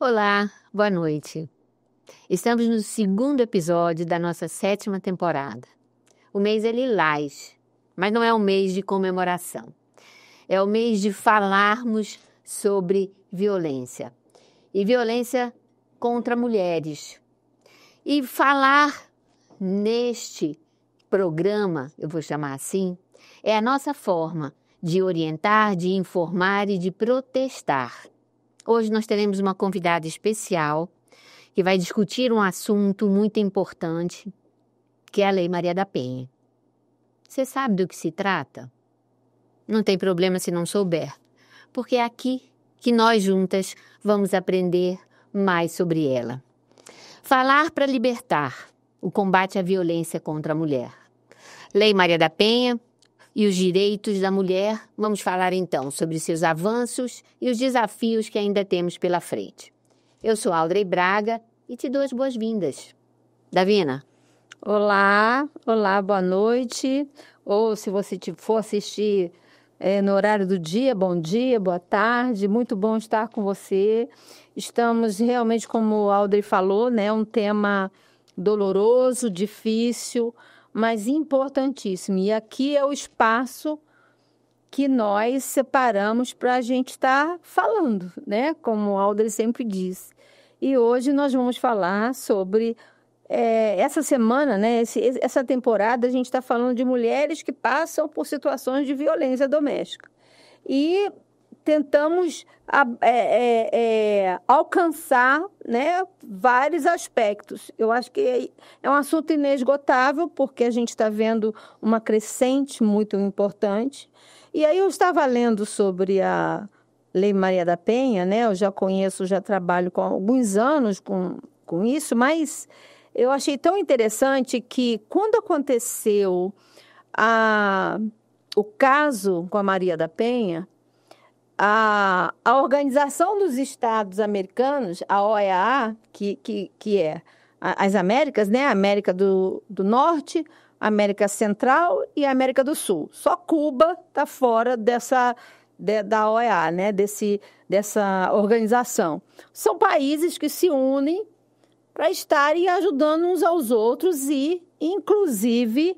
Olá, boa noite. Estamos no segundo episódio da nossa 7ª temporada. O mês é lilás, mas não é um mês de comemoração. É o mês de falarmos sobre violência. E violência contra mulheres. E falar neste programa, eu vou chamar assim, é a nossa forma de orientar, de informar e de protestar. Hoje nós teremos uma convidada especial que vai discutir um assunto muito importante, que é a Lei Maria da Penha. Você sabe do que se trata? Não tem problema se não souber, porque é aqui que nós juntas vamos aprender mais sobre ela. Falar para libertar, o combate à violência contra a mulher. Lei Maria da Penha e os direitos da mulher. Vamos falar então sobre seus avanços e os desafios que ainda temos pela frente. Eu sou Audrey Braga e te dou as boas-vindas. Davina? Olá, boa noite. Ou se você for assistir no horário do dia, bom dia, boa tarde. Muito bom estar com você. Estamos realmente, como a Audrey falou, né, um tema doloroso, difícil, mas importantíssimo. E aqui é o espaço que nós separamos para a gente estar falando, né? Como a Audrey sempre diz. E hoje nós vamos falar sobre essa semana, né? Essa temporada, a gente está falando de mulheres que passam por situações de violência doméstica. E tentamos alcançar, né, vários aspectos. Eu acho que é um assunto inesgotável, porque a gente está vendo uma crescente muito importante. E aí eu estava lendo sobre a Lei Maria da Penha, né? Eu já trabalho com alguns anos com isso, mas eu achei tão interessante que quando aconteceu o caso com a Maria da Penha, a Organização dos Estados Americanos, a OEA, que é as Américas, né? A América do Norte, a América Central e a América do Sul. Só Cuba está fora da OEA, né? Dessa organização. São países que se unem para estarem ajudando uns aos outros e, inclusive,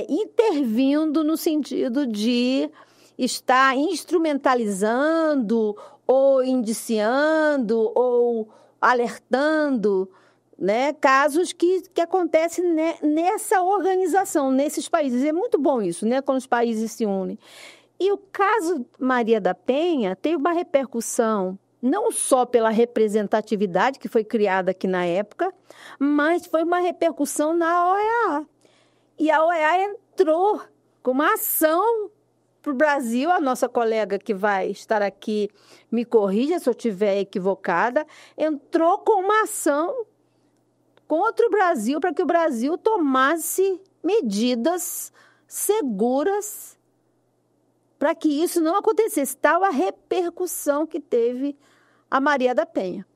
intervindo no sentido de estar instrumentalizando ou indiciando ou alertando, né, casos que acontecem, né, nessa organização, nesses países. É muito bom isso, né, quando os países se unem. E o caso Maria da Penha teve uma repercussão não só pela representatividade que foi criada aqui na época, mas foi uma repercussão na OEA. E a OEA entrou com uma ação para o Brasil. A nossa colega que vai estar aqui me corrija se eu estiver equivocada, entrou com uma ação contra o Brasil para que o Brasil tomasse medidas seguras para que isso não acontecesse. Tal a repercussão que teve a Maria da Penha.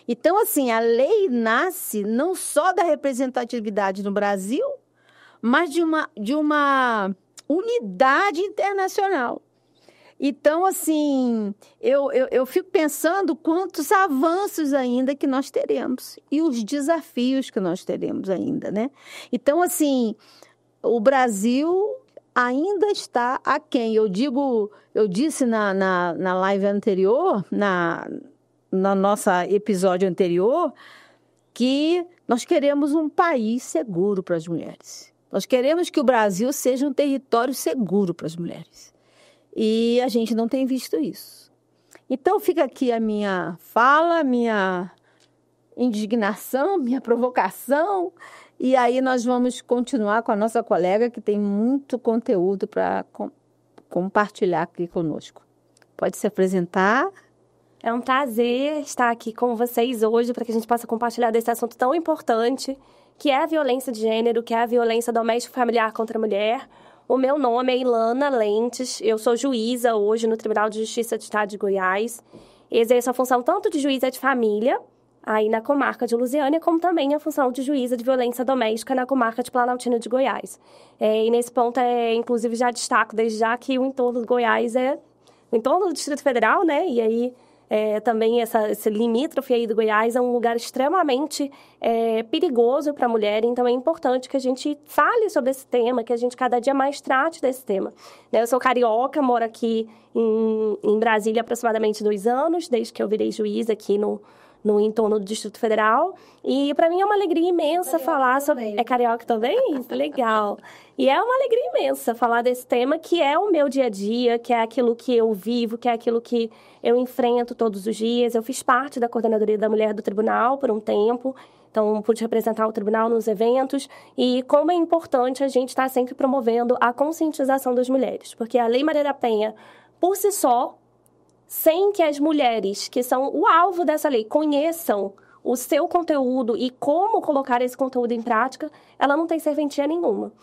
Então, assim, a lei nasce não só da representatividade no Brasil, mas de uma unidade internacional. Então, assim, eu fico pensando quantos avanços ainda que nós teremos e os desafios que nós teremos ainda, né? Então, assim, o Brasil ainda está aquém. Eu disse na live anterior, na nossa episódio anterior, que nós queremos um país seguro para as mulheres. Nós queremos que o Brasil seja um território seguro para as mulheres. E a gente não tem visto isso. Então, fica aqui a minha fala, minha indignação, minha provocação. E aí nós vamos continuar com a nossa colega, que tem muito conteúdo para compartilhar aqui conosco. Pode se apresentar. É um prazer estar aqui com vocês hoje para que a gente possa compartilhar desse assunto tão importante, que é a violência de gênero, que é a violência doméstica-familiar contra a mulher. O meu nome é Ilana Lentes, eu sou juíza hoje no Tribunal de Justiça do Estado de Goiás. Exerço a função tanto de juíza de família, aí na comarca de Lusiânia, como também a função de juíza de violência doméstica na comarca de Planaltina de Goiás. E nesse ponto, inclusive, já destaco desde já que o entorno do Goiás é o entorno do Distrito Federal, né? E aí também esse limítrofe aí do Goiás é um lugar extremamente perigoso para a mulher, então é importante que a gente fale sobre esse tema, que a gente cada dia mais trate desse tema. Eu sou carioca, moro aqui em Brasília há aproximadamente 2 anos, desde que eu virei juiz aqui no entorno do Distrito Federal. E para mim é uma alegria imensa falar sobre... Também. É carioca também? Legal. E é uma alegria imensa falar desse tema que é o meu dia a dia, que é aquilo que eu vivo, que é aquilo que eu enfrento todos os dias. Eu fiz parte da Coordenadoria da Mulher do Tribunal por um tempo, então pude representar o tribunal nos eventos. E como é importante a gente estar sempre promovendo a conscientização das mulheres, porque a Lei Maria da Penha, por si só, sem que as mulheres, que são o alvo dessa lei, conheçam o seu conteúdo e como colocar esse conteúdo em prática, ela não tem serventia nenhuma.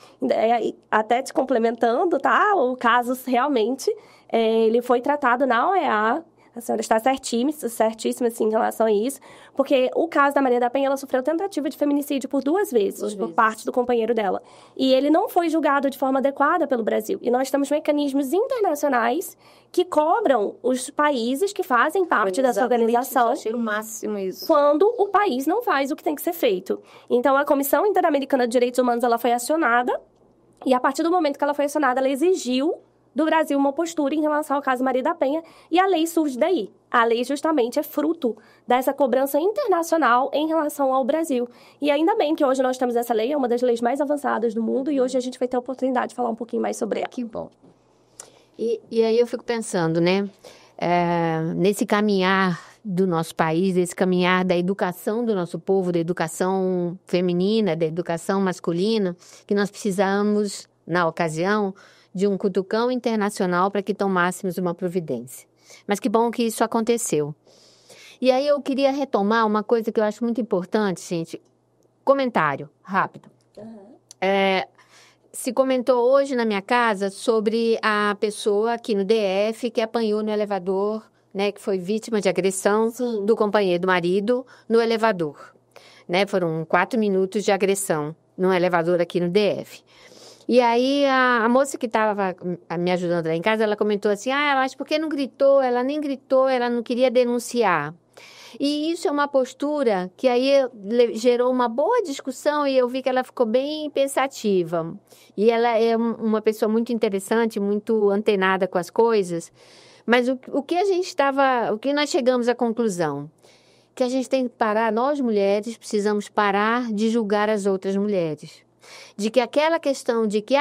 Até te complementando, tá? O caso realmente, ele foi tratado na OEA. A senhora está certíssima assim, em relação a isso, porque o caso da Maria da Penha, ela sofreu tentativa de feminicídio por 2 vezes, por parte do companheiro dela. E ele não foi julgado de forma adequada pelo Brasil. E nós temos mecanismos internacionais que cobram os países que fazem parte dessa organização. Eu achei o máximo isso. Quando o país não faz o que tem que ser feito. Então, a Comissão Interamericana de Direitos Humanos, ela foi acionada, e a partir do momento que ela foi acionada, ela exigiu do Brasil uma postura em relação ao caso Maria da Penha, e a lei surge daí. A lei justamente é fruto dessa cobrança internacional em relação ao Brasil. E ainda bem que hoje nós temos essa lei, é uma das leis mais avançadas do mundo, e hoje a gente vai ter a oportunidade de falar um pouquinho mais sobre ela. Que bom. E aí eu fico pensando, né, nesse caminhar do nosso país, esse caminhar da educação do nosso povo, da educação feminina, da educação masculina, que nós precisamos, na ocasião, de um cutucão internacional para que tomássemos uma providência. Mas que bom que isso aconteceu. E aí eu queria retomar uma coisa que eu acho muito importante, gente. Comentário rápido. Se comentou hoje na minha casa sobre a pessoa aqui no DF que apanhou no elevador, né, que foi vítima de agressão do companheiro do marido no elevador. Né, foram 4 minutos de agressão no elevador aqui no DF. E aí, a moça que estava me ajudando lá em casa, ela comentou assim, mas por que não gritou? Ela nem gritou, ela não queria denunciar. E isso é uma postura que aí gerou uma boa discussão e eu vi que ela ficou bem pensativa. E ela é uma pessoa muito interessante, muito antenada com as coisas. Mas o que nós chegamos à conclusão? Que a gente tem que parar, nós mulheres precisamos parar de julgar as outras mulheres. De que aquela questão de que,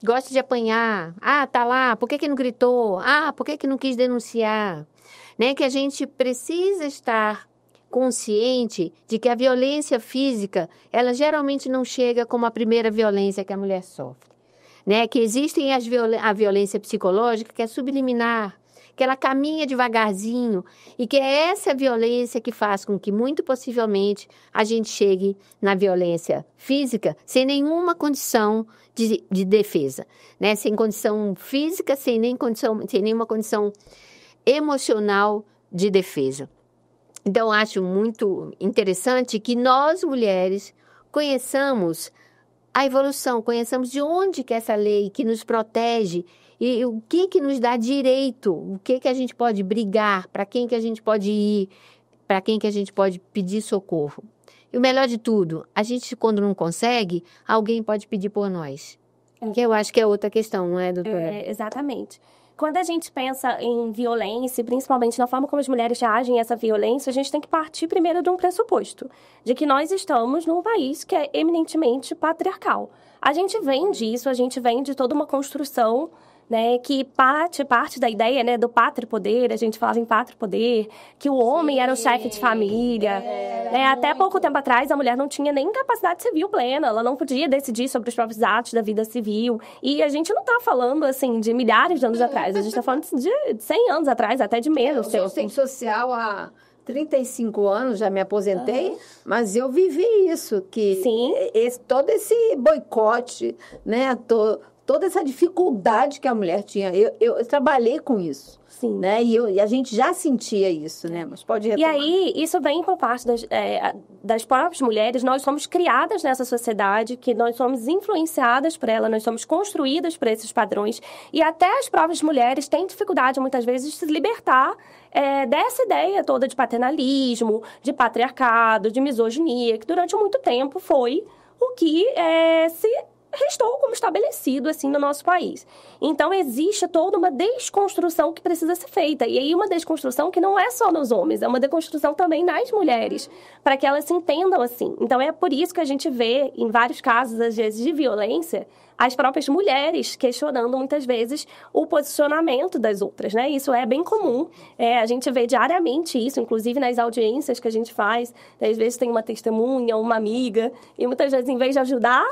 gosta de apanhar, tá lá, por que não gritou? Por que não quis denunciar? Né? Que a gente precisa estar consciente de que a violência física, ela geralmente não chega como a primeira violência que a mulher sofre. Né? Que existem a violência psicológica, que é subliminar, que ela caminha devagarzinho e que é essa violência que faz com que, muito possivelmente, a gente chegue na violência física sem nenhuma condição de defesa, né? Sem condição física, sem nenhuma condição emocional de defesa. Então, acho muito interessante que nós, mulheres, conheçamos a evolução, conheçamos de onde que essa lei que nos protege e o que nos dá direito, o que a gente pode brigar, para quem que a gente pode ir, para quem que a gente pode pedir socorro. E o melhor de tudo, a gente, quando não consegue, alguém pode pedir por nós. Que eu acho que é outra questão, não é, doutora? Exatamente. Quando a gente pensa em violência, principalmente na forma como as mulheres reagem a essa violência, a gente tem que partir primeiro de um pressuposto, de que nós estamos num país que é eminentemente patriarcal. A gente vem disso, a gente vem de toda uma construção, né, que parte da ideia, né, do pátrio-poder, a gente falava em pátrio-poder, que o homem era o chefe de família. Né? Até pouco tempo atrás, a mulher não tinha nem capacidade civil plena, ela não podia decidir sobre os próprios atos da vida civil. E a gente não está falando, assim, de milhares de anos atrás, a gente está falando de 100 anos atrás, até de menos. Eu sou assistente social há 35 anos, já me aposentei, mas eu vivi isso, que todo esse boicote, né, toda essa dificuldade que a mulher tinha. Eu trabalhei com isso. Sim. Né? E a gente já sentia isso, né? Mas pode retomar. E aí, isso vem por parte das próprias mulheres. Nós somos criadas nessa sociedade, que nós somos influenciadas por ela, nós somos construídas por esses padrões. E até as próprias mulheres têm dificuldade, muitas vezes, de se libertar dessa ideia toda de paternalismo, de patriarcado, de misoginia, que durante muito tempo foi o que se restou como estabelecido, assim, no nosso país. Então, existe toda uma desconstrução que precisa ser feita. E aí, uma desconstrução que não é só nos homens, é uma desconstrução também nas mulheres, para que elas se entendam assim. Então, é por isso que a gente vê, em vários casos, às vezes, de violência, as próprias mulheres questionando, muitas vezes, o posicionamento das outras, né? Isso é bem comum. A gente vê diariamente isso, inclusive nas audiências que a gente faz. Às vezes tem uma testemunha, uma amiga, e muitas vezes, em vez de ajudar,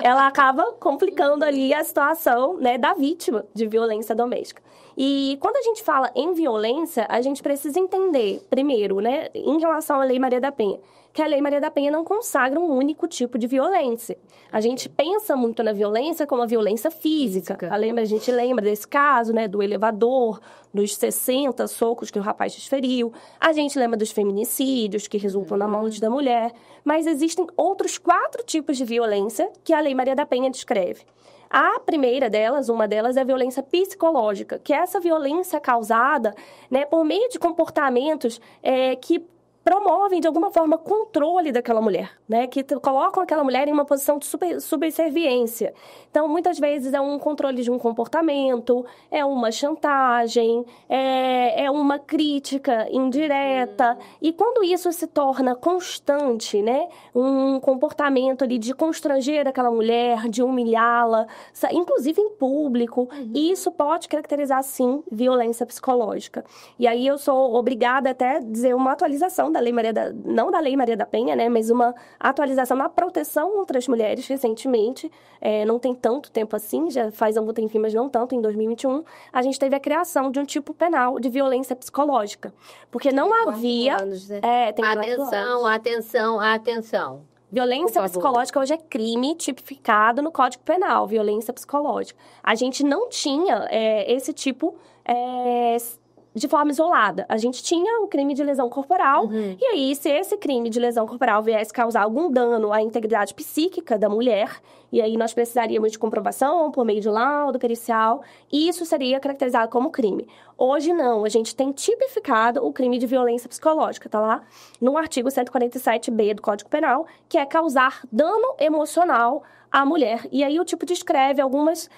ela acaba complicando ali a situação, né, da vítima de violência doméstica. E quando a gente fala em violência, a gente precisa entender, primeiro, né, em relação à Lei Maria da Penha, que a Lei Maria da Penha não consagra um único tipo de violência. A gente pensa muito na violência como a violência física. A gente lembra desse caso, né, do elevador, dos 60 socos que o rapaz desferiu. A gente lembra dos feminicídios que resultam na morte da mulher. Mas existem outros 4 tipos de violência que a Lei Maria da Penha descreve. A primeira delas, uma delas, é a violência psicológica, que é essa violência causada, né, por meio de comportamentos que promovem, de alguma forma, controle daquela mulher, né? Que colocam aquela mulher em uma posição de subserviência. Então, muitas vezes, é um controle de um comportamento, é uma chantagem, é uma crítica indireta. E quando isso se torna constante, né? Um comportamento ali de constranger aquela mulher, de humilhá-la, inclusive em público, isso pode caracterizar, sim, violência psicológica. E aí, eu sou obrigada até a dizer uma atualização da Lei Maria não da Lei Maria da Penha, né, mas uma atualização na proteção contra as mulheres recentemente, não tem tanto tempo assim, já faz algum tempinho, mas não tanto, em 2021, a gente teve a criação de um tipo penal de violência psicológica, porque não havia... Anos, né? Tem 4 anos. Atenção. Violência psicológica hoje é crime tipificado no Código Penal, violência psicológica. A gente não tinha esse tipo de forma isolada. A gente tinha o crime de lesão corporal, e aí, se esse crime de lesão corporal viesse causar algum dano à integridade psíquica da mulher, e aí nós precisaríamos de comprovação por meio de laudo pericial, e isso seria caracterizado como crime. Hoje, não. A gente tem tipificado o crime de violência psicológica, tá lá no artigo 147b do Código Penal, que é causar dano emocional à mulher. E aí o tipo descreve algumas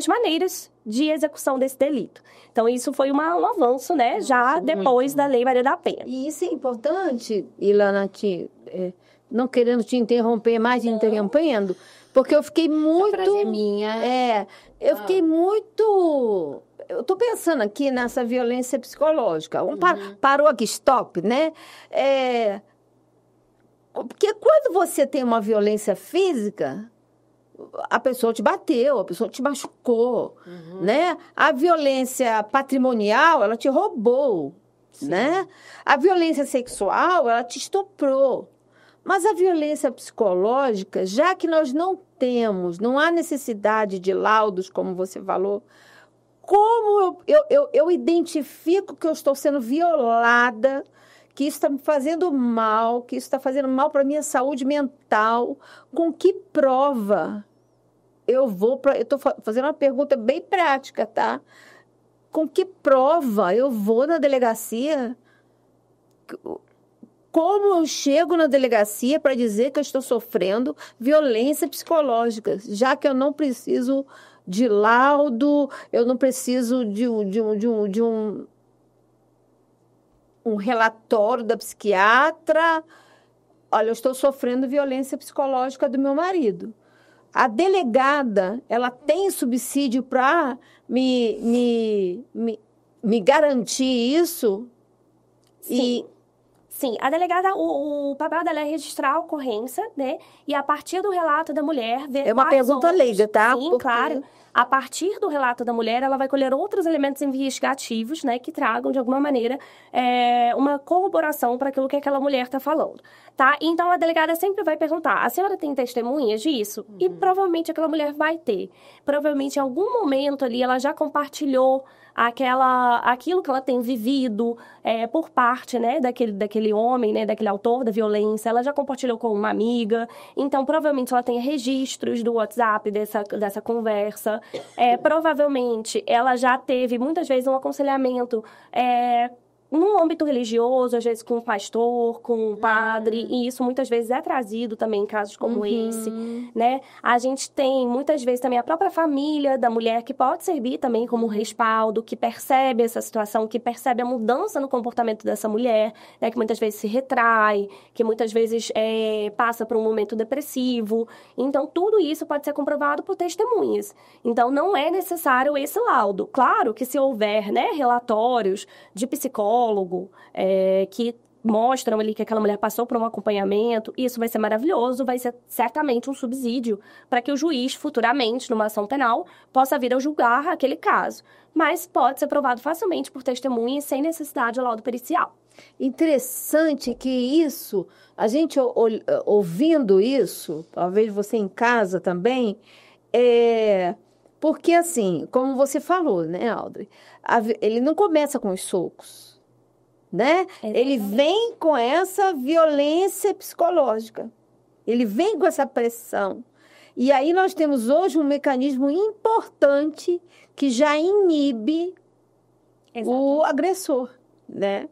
maneiras de execução desse delito. Então, isso foi um avanço, né? Já depois da Lei Maria da Penha. E isso é importante, Ilana, não querendo te interromper, mais interrompendo, porque eu fiquei muito... eu fiquei muito... Eu estou pensando aqui nessa violência psicológica. Parou aqui, stop, né? Porque quando você tem uma violência física, a pessoa te bateu, a pessoa te machucou, né? A violência patrimonial, ela te roubou, né? A violência sexual, ela te estuprou. Mas a violência psicológica, já que nós não há necessidade de laudos, como você falou, como eu identifico que eu estou sendo violada, que isso está me fazendo mal, que isso está fazendo mal para a minha saúde mental, com que prova eu estou fazendo uma pergunta bem prática, tá? Com que prova eu vou na delegacia? Como eu chego na delegacia para dizer que eu estou sofrendo violência psicológica, já que eu não preciso de laudo, eu não preciso de um relatório da psiquiatra. Olha, eu estou sofrendo violência psicológica do meu marido. A delegada, ela tem subsídio para me garantir isso? Sim. Sim, a delegada, o papel dela é registrar a ocorrência, né? E a partir do relato da mulher, ver É uma quais pergunta outros... leiga, tá? Sim, Porque- claro. A partir do relato da mulher, ela vai colher outros elementos investigativos, né? Que tragam, de alguma maneira, uma corroboração para aquilo que aquela mulher está falando, tá? Então, a delegada sempre vai perguntar, a senhora tem testemunhas disso? E provavelmente aquela mulher vai ter. Provavelmente, em algum momento ali, ela já compartilhou aquilo que ela tem vivido por parte, né, daquele homem, né, daquele autor da violência, ela já compartilhou com uma amiga, então provavelmente ela tem registros do WhatsApp dessa conversa, provavelmente ela já teve muitas vezes um aconselhamento num âmbito religioso, às vezes com um pastor, com um padre, e isso muitas vezes é trazido também em casos como esse, né? A gente tem muitas vezes também a própria família da mulher que pode servir também como respaldo, que percebe essa situação, que percebe a mudança no comportamento dessa mulher, né? Que muitas vezes se retrai, que muitas vezes passa por um momento depressivo. Então, tudo isso pode ser comprovado por testemunhas. Então, não é necessário esse laudo. Claro que se houver, né, relatórios de psicólogo, que mostram ali que aquela mulher passou por um acompanhamento, isso vai ser maravilhoso, vai ser certamente um subsídio para que o juiz, futuramente, numa ação penal, possa vir a julgar aquele caso. Mas pode ser provado facilmente por testemunhas sem necessidade de laudo pericial. Interessante que isso, a gente ouvindo isso, talvez você em casa também, porque assim, como você falou, né, Audrey, ele não começa com os socos. Né? Ele vem com essa violência psicológica. Ele vem com essa pressão. E aí nós temos hoje um mecanismo importante que já inibe o agressor, né?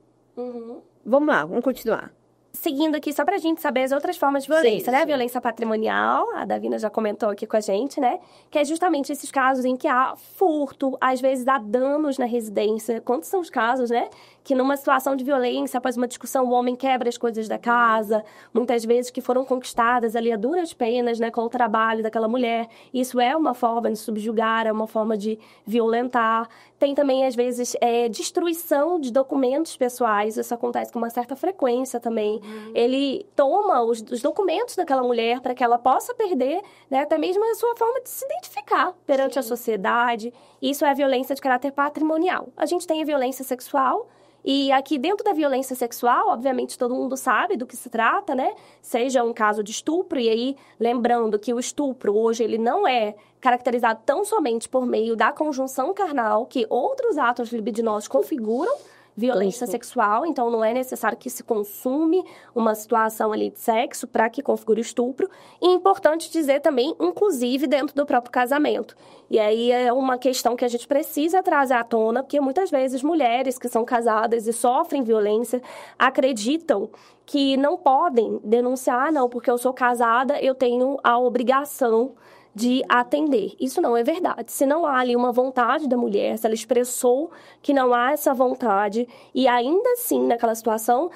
Vamos lá, vamos continuar. Seguindo aqui, só pra gente saber as outras formas de violência, Sim, né? sim. A violência patrimonial, a Davina já comentou aqui com a gente, né? Que é justamente esses casos em que há furto, às vezes há danos na residência. Quantos são os casos, né? Que numa situação de violência, após uma discussão, o homem quebra as coisas da casa, muitas vezes que foram conquistadas ali a duras penas, né? Com o trabalho daquela mulher. Isso é uma forma de subjugar, é uma forma de violentar. Tem também, às vezes, destruição de documentos pessoais. Isso acontece com uma certa frequência também. Ele toma os documentos daquela mulher para que ela possa perder, né, até mesmo a sua forma de se identificar perante a sociedade. Isso é violência de caráter patrimonial. A gente tem a violência sexual. E aqui dentro da violência sexual, obviamente todo mundo sabe do que se trata, né? Seja um caso de estupro, e aí lembrando que o estupro hoje ele não é caracterizado tão somente por meio da conjunção carnal, que outros atos libidinosos configuram violência sexual, então não é necessário que se consume uma situação ali de sexo para que configure estupro. E é importante dizer também, inclusive dentro do próprio casamento. E aí é uma questão que a gente precisa trazer à tona, porque muitas vezes mulheres que são casadas e sofrem violência acreditam que não podem denunciar, não, porque eu sou casada, eu tenho a obrigação de atender. Isso não é verdade. Se não há ali uma vontade da mulher, se ela expressou que não há essa vontade e ainda assim, naquela situação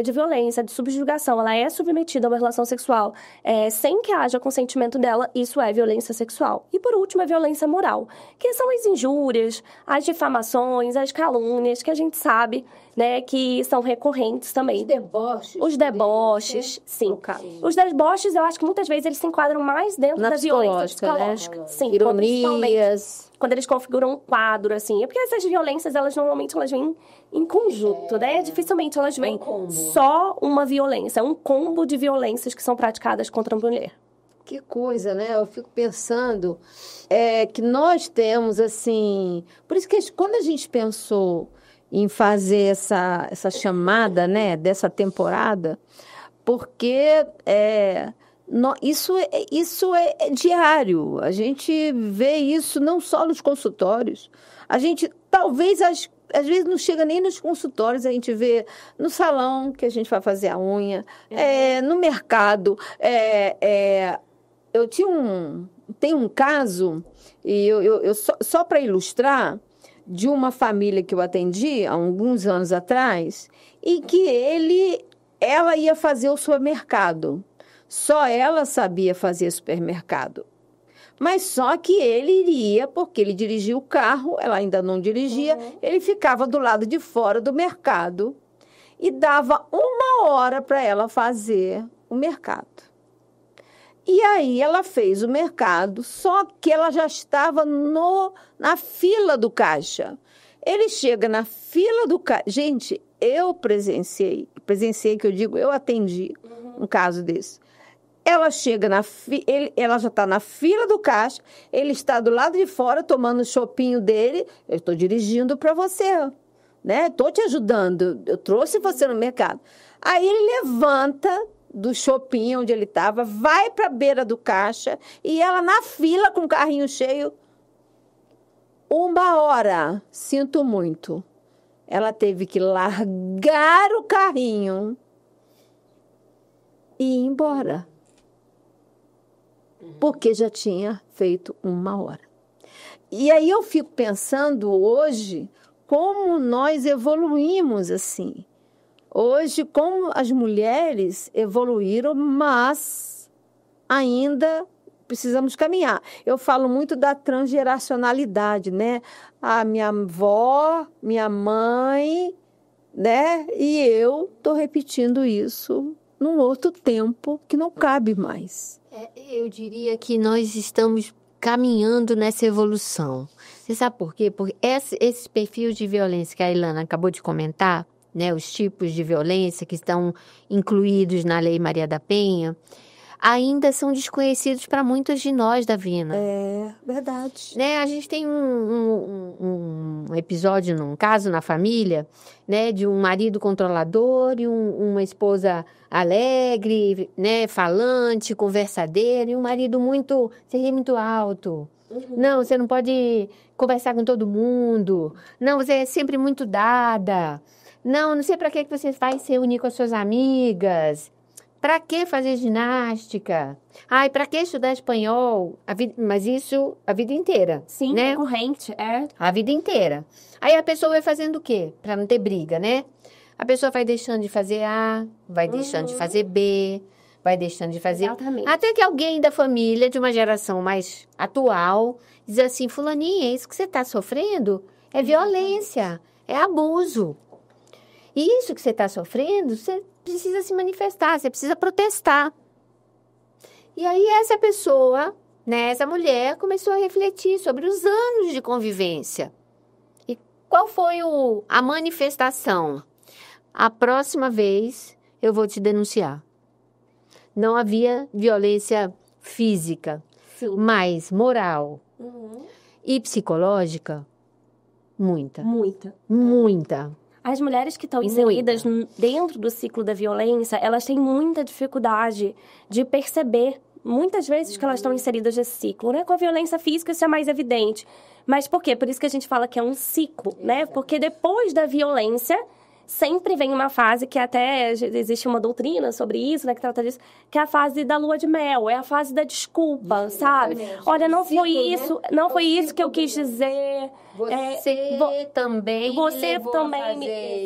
de violência, de subjugação, ela é submetida a uma relação sexual sem que haja consentimento dela, isso é violência sexual. E por último, a violência moral, que são as injúrias, as difamações, as calúnias, que a gente sabe, né, que são recorrentes também. Os deboches. Os deboches, sim. Os deboches, eu acho que muitas vezes eles se enquadram mais dentro da violência psicológica. Né? Sim, ironias. Quando eles configuram um quadro, assim. É porque essas violências, normalmente elas vêm em conjunto, né? Dificilmente elas vêm só uma violência. É um combo de violências que são praticadas contra a mulher. Que coisa, né? Eu fico pensando que nós temos, assim... Por isso que quando a gente pensou em fazer essa chamada, né, dessa temporada, porque isso é diário. A gente vê isso não só nos consultórios. A gente, talvez, às vezes não chega nem nos consultórios, a gente vê no salão que a gente vai fazer a unha, no mercado. Eu tenho um caso, e eu só para ilustrar, de uma família que eu atendi há alguns anos atrás, e que ela ia fazer o supermercado. Só ela sabia fazer supermercado. Mas só que ele iria, porque ele dirigia o carro, ela ainda não dirigia, ele ficava do lado de fora do mercado. e dava 1 hora para ela fazer o mercado. E aí ela fez o mercado, só que ela já estava na fila do caixa. Ele chega na fila do caixa. Gente, eu presenciei que eu digo, eu atendi um caso desse. Ela chega ela já está na fila do caixa, ele está do lado de fora tomando o chopinho dele. Eu estou dirigindo para você, né? Estou te ajudando, eu trouxe você no mercado. Aí ele levanta do shopping onde ele estava, vai para a beira do caixa e ela na fila com o carrinho cheio. 1 hora, sinto muito. Ela teve que largar o carrinho e ir embora. Porque já tinha feito 1 hora. E aí eu fico pensando hoje como nós evoluímos assim. Hoje, como as mulheres evoluíram, mas ainda precisamos caminhar. Eu falo muito da transgeracionalidade, né? A minha avó, minha mãe, né? E eu estou repetindo isso num outro tempo que não cabe mais. Eu diria que nós estamos caminhando nessa evolução. Você sabe por quê? Porque esses perfis de violência que a Ilana acabou de comentar, né, os tipos de violência que estão incluídos na Lei Maria da Penha, ainda são desconhecidos para muitas de nós, Davina. É verdade. Né, a gente tem um episódio, um caso na família, né, de um marido controlador e uma esposa alegre, né, falante, conversadeira, e um marido muito alto. Não, você não pode conversar com todo mundo. Não, você é sempre muito dada. Não sei para que você vai se reunir com as suas amigas. Para que fazer ginástica? Ai, para que estudar espanhol? Mas isso a vida inteira. Sim, né? Recorrente, é. A vida inteira. Aí a pessoa vai fazendo o quê? Para não ter briga, né? A pessoa vai deixando de fazer A, vai deixando de fazer B, vai deixando de fazer... Exatamente. Até que alguém da família, de uma geração mais atual, diz assim, fulaninha, isso que você está sofrendo é violência, é abuso. E isso que você está sofrendo, você precisa se manifestar, você precisa protestar. E aí essa pessoa, né, essa mulher, começou a refletir sobre os anos de convivência. E qual foi a manifestação? A próxima vez eu vou te denunciar. Não havia violência física, Sim. mas moral e psicológica, muita. As mulheres que estão inseridas dentro do ciclo da violência, elas têm muita dificuldade de perceber, muitas vezes, que elas estão inseridas nesse ciclo, né? Com a violência física isso é mais evidente. Mas por quê? Por isso que a gente fala que é um ciclo, né? Porque depois da violência, sempre vem uma fase que até existe uma doutrina sobre isso, né? Que trata disso, que é a fase da lua de mel, é a fase da desculpa, sabe? Olha, não foi isso, não foi isso que eu quis dizer. Você também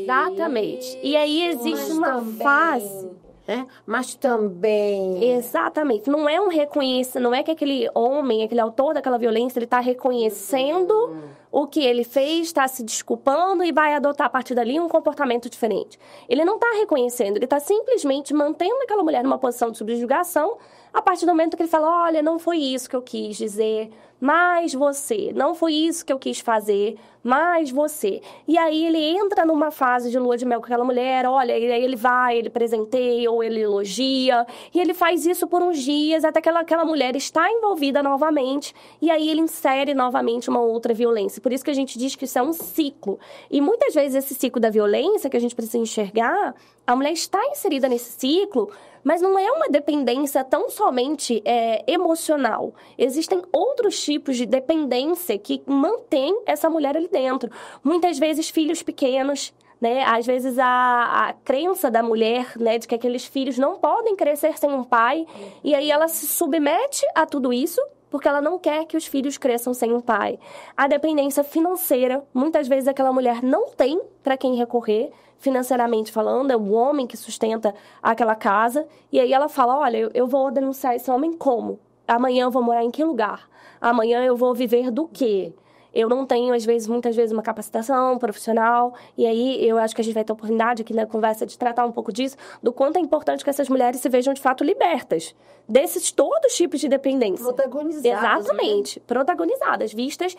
exatamente. E aí existe uma fase, né? Mas também... Exatamente. Não é um reconhecimento, não é que aquele homem, aquele autor daquela violência, ele está reconhecendo o que ele fez, está se desculpando e vai adotar a partir dali um comportamento diferente. Ele não está reconhecendo, ele está simplesmente mantendo aquela mulher numa posição de subjugação a partir do momento que ele fala, olha, não foi isso que eu quis dizer, mas você, não foi isso que eu quis fazer, mas você. E aí ele entra numa fase de lua de mel com aquela mulher, olha, e aí ele presenteia ou ele elogia, e ele faz isso por uns dias até que aquela mulher está envolvida novamente, e aí ele insere novamente uma outra violência. Por isso que a gente diz que isso é um ciclo. E muitas vezes esse ciclo da violência que a gente precisa enxergar, a mulher está inserida nesse ciclo, mas não é uma dependência tão somente emocional. Existem outros tipos de dependência que mantêm essa mulher ali dentro. Muitas vezes filhos pequenos, né? Às vezes a crença da mulher, né, de que aqueles filhos não podem crescer sem um pai, e aí ela se submete a tudo isso, porque ela não quer que os filhos cresçam sem um pai. A dependência financeira, muitas vezes aquela mulher não tem para quem recorrer, financeiramente falando, é o homem que sustenta aquela casa, e aí ela fala, olha, eu vou denunciar esse homem como? Amanhã eu vou morar em que lugar? Amanhã eu vou viver do quê? eu não tenho, muitas vezes, uma capacitação profissional. E aí, eu acho que a gente vai ter a oportunidade aqui na conversa de tratar um pouco disso, do quanto é importante que essas mulheres se vejam, de fato, libertas desses todos os tipos de dependência. Protagonizadas. Exatamente. Né? Protagonizadas, vistas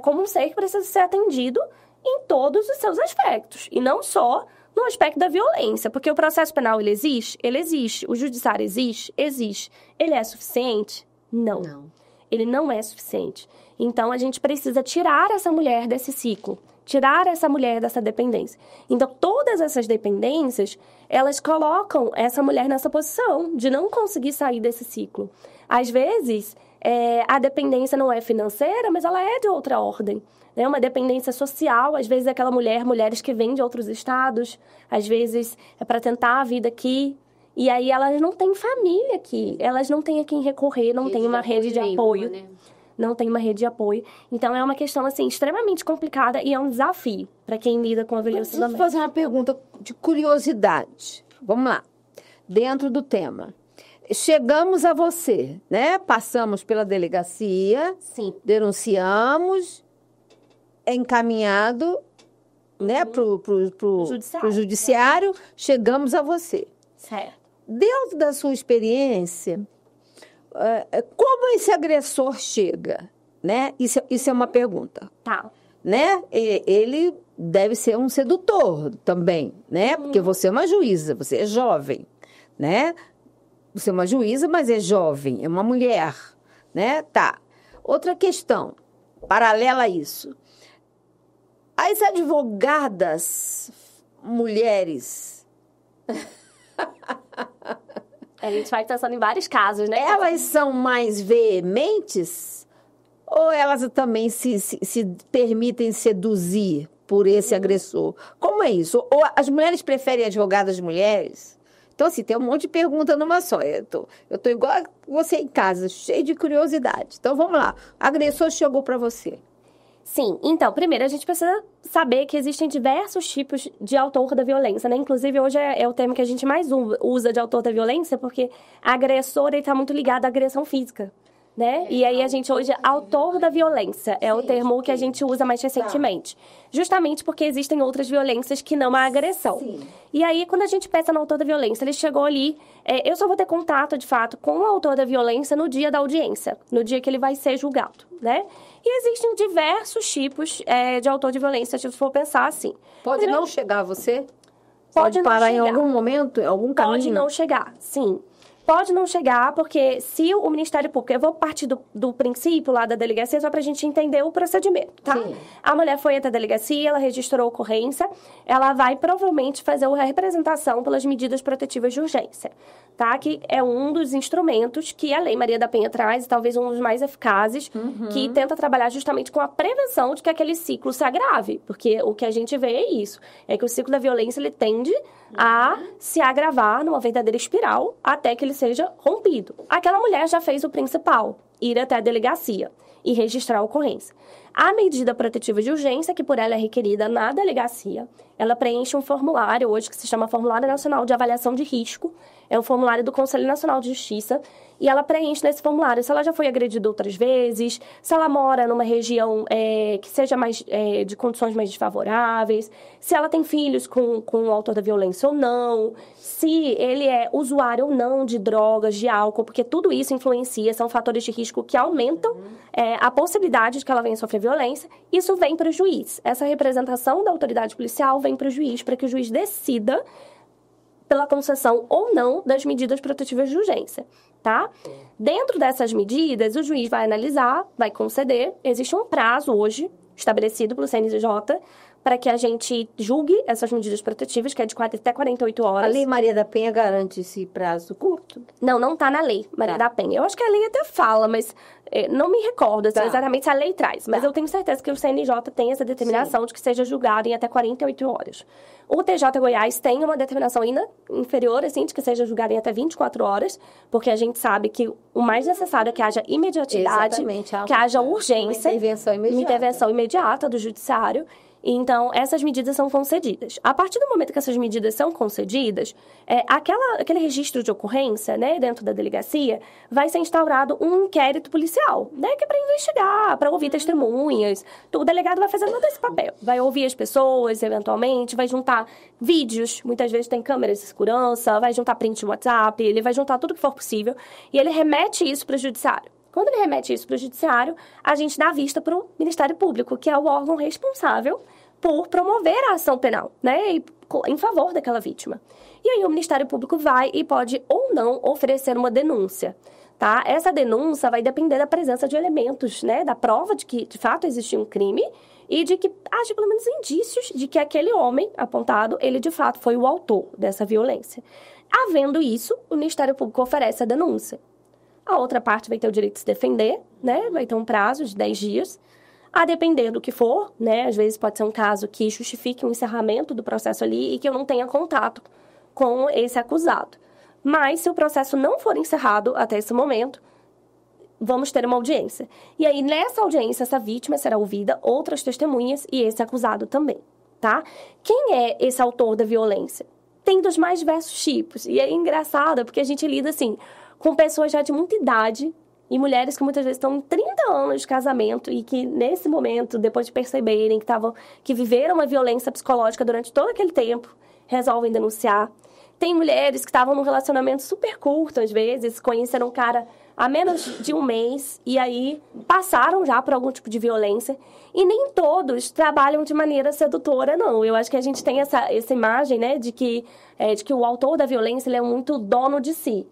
como um ser que precisa ser atendido em todos os seus aspectos. E não só no aspecto da violência. Porque o processo penal, ele existe? Ele existe. O judiciário existe? Existe. Ele é suficiente? Não. Ele não é suficiente. Então, a gente precisa tirar essa mulher desse ciclo. Tirar essa mulher dessa dependência. Então, todas essas dependências, elas colocam essa mulher nessa posição de não conseguir sair desse ciclo. Às vezes, a dependência não é financeira, mas ela é de outra ordem. Né? Uma dependência social, às vezes, é aquela mulheres que vêm de outros estados, às vezes é para tentar a vida aqui. E aí, elas não têm família aqui, elas não têm a quem recorrer, não têm uma rede de apoio. Né? Não tem uma rede de apoio. Então, é uma questão, assim, extremamente complicada e é um desafio para quem lida com a violência doméstica. Deixa eu fazer uma pergunta de curiosidade. Vamos lá. Dentro do tema. Chegamos a você, né? Passamos pela delegacia. Sim. Denunciamos. É encaminhado, né? Pro judiciário. Chegamos a você. Certo. Dentro da sua experiência, como esse agressor chega, né? Isso é uma pergunta. Tá. Né? Ele deve ser um sedutor também, né? Porque você é uma juíza, você é jovem, né? Você é uma juíza, mas é jovem, é uma mulher, né? Tá. Outra questão, paralela a isso. As advogadas mulheres... A gente vai pensando em vários casos, né? Elas são mais veementes ou elas também se permitem seduzir por esse agressor? Como é isso? Ou as mulheres preferem advogadas mulheres? Então, assim, tem um monte de pergunta numa só. Eu tô igual a você em casa, cheio de curiosidade. Então, vamos lá. O agressor chegou para você. Sim. Então, primeiro, a gente precisa saber que existem diversos tipos de autor da violência, né? Inclusive, hoje é o termo que a gente mais usa de autor da violência, porque agressor, ele está muito ligado à agressão física, né? E aí, a gente hoje, autor da violência, é o termo que a gente usa mais recentemente. Justamente porque existem outras violências que não a agressão. Sim. E aí, quando a gente pensa no autor da violência, ele chegou ali... eu só vou ter contato, de fato, com o autor da violência no dia da audiência, no dia que ele vai ser julgado, né? E existem diversos tipos de autor de violência, se for pensar assim. Pode não chegar a você? Pode parar não chegar. Em algum momento, em algum caminho? Pode não chegar, sim. Pode não chegar, porque se o Ministério Público... Eu vou partir do princípio lá da delegacia, só para a gente entender o procedimento, tá? Sim. A mulher foi até a delegacia, ela registrou a ocorrência, ela vai provavelmente fazer a representação pelas medidas protetivas de urgência, tá? Que é um dos instrumentos que a Lei Maria da Penha traz, talvez um dos mais eficazes, que tenta trabalhar justamente com a prevenção de que aquele ciclo se agrave. Porque o que a gente vê é isso, é que o ciclo da violência, ele tende a se agravar numa verdadeira espiral até que ele seja rompido. Aquela mulher já fez o principal, ir até a delegacia e registrar a ocorrência. A medida protetiva de urgência, que por ela é requerida na delegacia, ela preenche um formulário hoje que se chama Formulário Nacional de Avaliação de Risco. É um formulário do Conselho Nacional de Justiça. E ela preenche nesse formulário se ela já foi agredida outras vezes, se ela mora numa região que seja mais de condições mais desfavoráveis, se ela tem filhos com o autor da violência ou não, se ele é usuário ou não de drogas, de álcool, porque tudo isso influencia, são fatores de risco que aumentam a possibilidade de que ela venha sofrer violência. Isso vem para o juiz. Essa representação da autoridade policial vem para o juiz, para que o juiz decida pela concessão ou não das medidas protetivas de urgência, tá? Dentro dessas medidas, o juiz vai analisar, vai conceder. Existe um prazo hoje, estabelecido pelo CNJ, para que a gente julgue essas medidas protetivas, que é de até 48 horas. A Lei Maria da Penha garante esse prazo curto? Não está na Lei Maria da Penha. Eu acho que a lei até fala, mas não me recordo exatamente se a lei traz. Mas eu tenho certeza que o CNJ tem essa determinação de que seja julgado em até 48 horas. O TJ Goiás tem uma determinação ainda inferior, assim, de que seja julgado em até 24 horas, porque a gente sabe que o mais necessário é que haja imediatidade, que haja urgência, uma intervenção imediata do judiciário. Então, essas medidas são concedidas. A partir do momento que essas medidas são concedidas, aquele registro de ocorrência, né, dentro da delegacia, vai ser instaurado um inquérito policial, né, que é para investigar, para ouvir testemunhas. O delegado vai fazer todo esse papel. Vai ouvir as pessoas, eventualmente, vai juntar vídeos, muitas vezes tem câmeras de segurança, vai juntar print de WhatsApp, ele vai juntar tudo que for possível e ele remete isso para o judiciário. Quando ele remete isso para o judiciário, a gente dá vista para o Ministério Público, que é o órgão responsável por promover a ação penal, né, em favor daquela vítima. E aí o Ministério Público vai e pode ou não oferecer uma denúncia, tá? Essa denúncia vai depender da presença de elementos, né, da prova de que de fato existiu um crime e de que haja pelo menos indícios de que aquele homem apontado, ele de fato foi o autor dessa violência. Havendo isso, o Ministério Público oferece a denúncia. A outra parte vai ter o direito de se defender, né? Vai ter um prazo de 10 dias. A depender do que for, né? Às vezes pode ser um caso que justifique um encerramento do processo ali e que eu não tenha contato com esse acusado. Mas, se o processo não for encerrado até esse momento, vamos ter uma audiência. E aí, nessa audiência, essa vítima será ouvida, outras testemunhas e esse acusado também, tá? Quem é esse autor da violência? Tem dos mais diversos tipos. E é engraçado, porque a gente lida, assim, com pessoas já de muita idade e mulheres que muitas vezes estão em 30 anos de casamento e que, nesse momento, depois de perceberem que viveram uma violência psicológica durante todo aquele tempo, resolvem denunciar. Tem mulheres que estavam num relacionamento super curto, às vezes, conheceram um cara há menos de um mês e aí passaram já por algum tipo de violência. E nem todos trabalham de maneira sedutora, não. Eu acho que a gente tem essa imagem, né, de que o autor da violência ele é muito dono de si.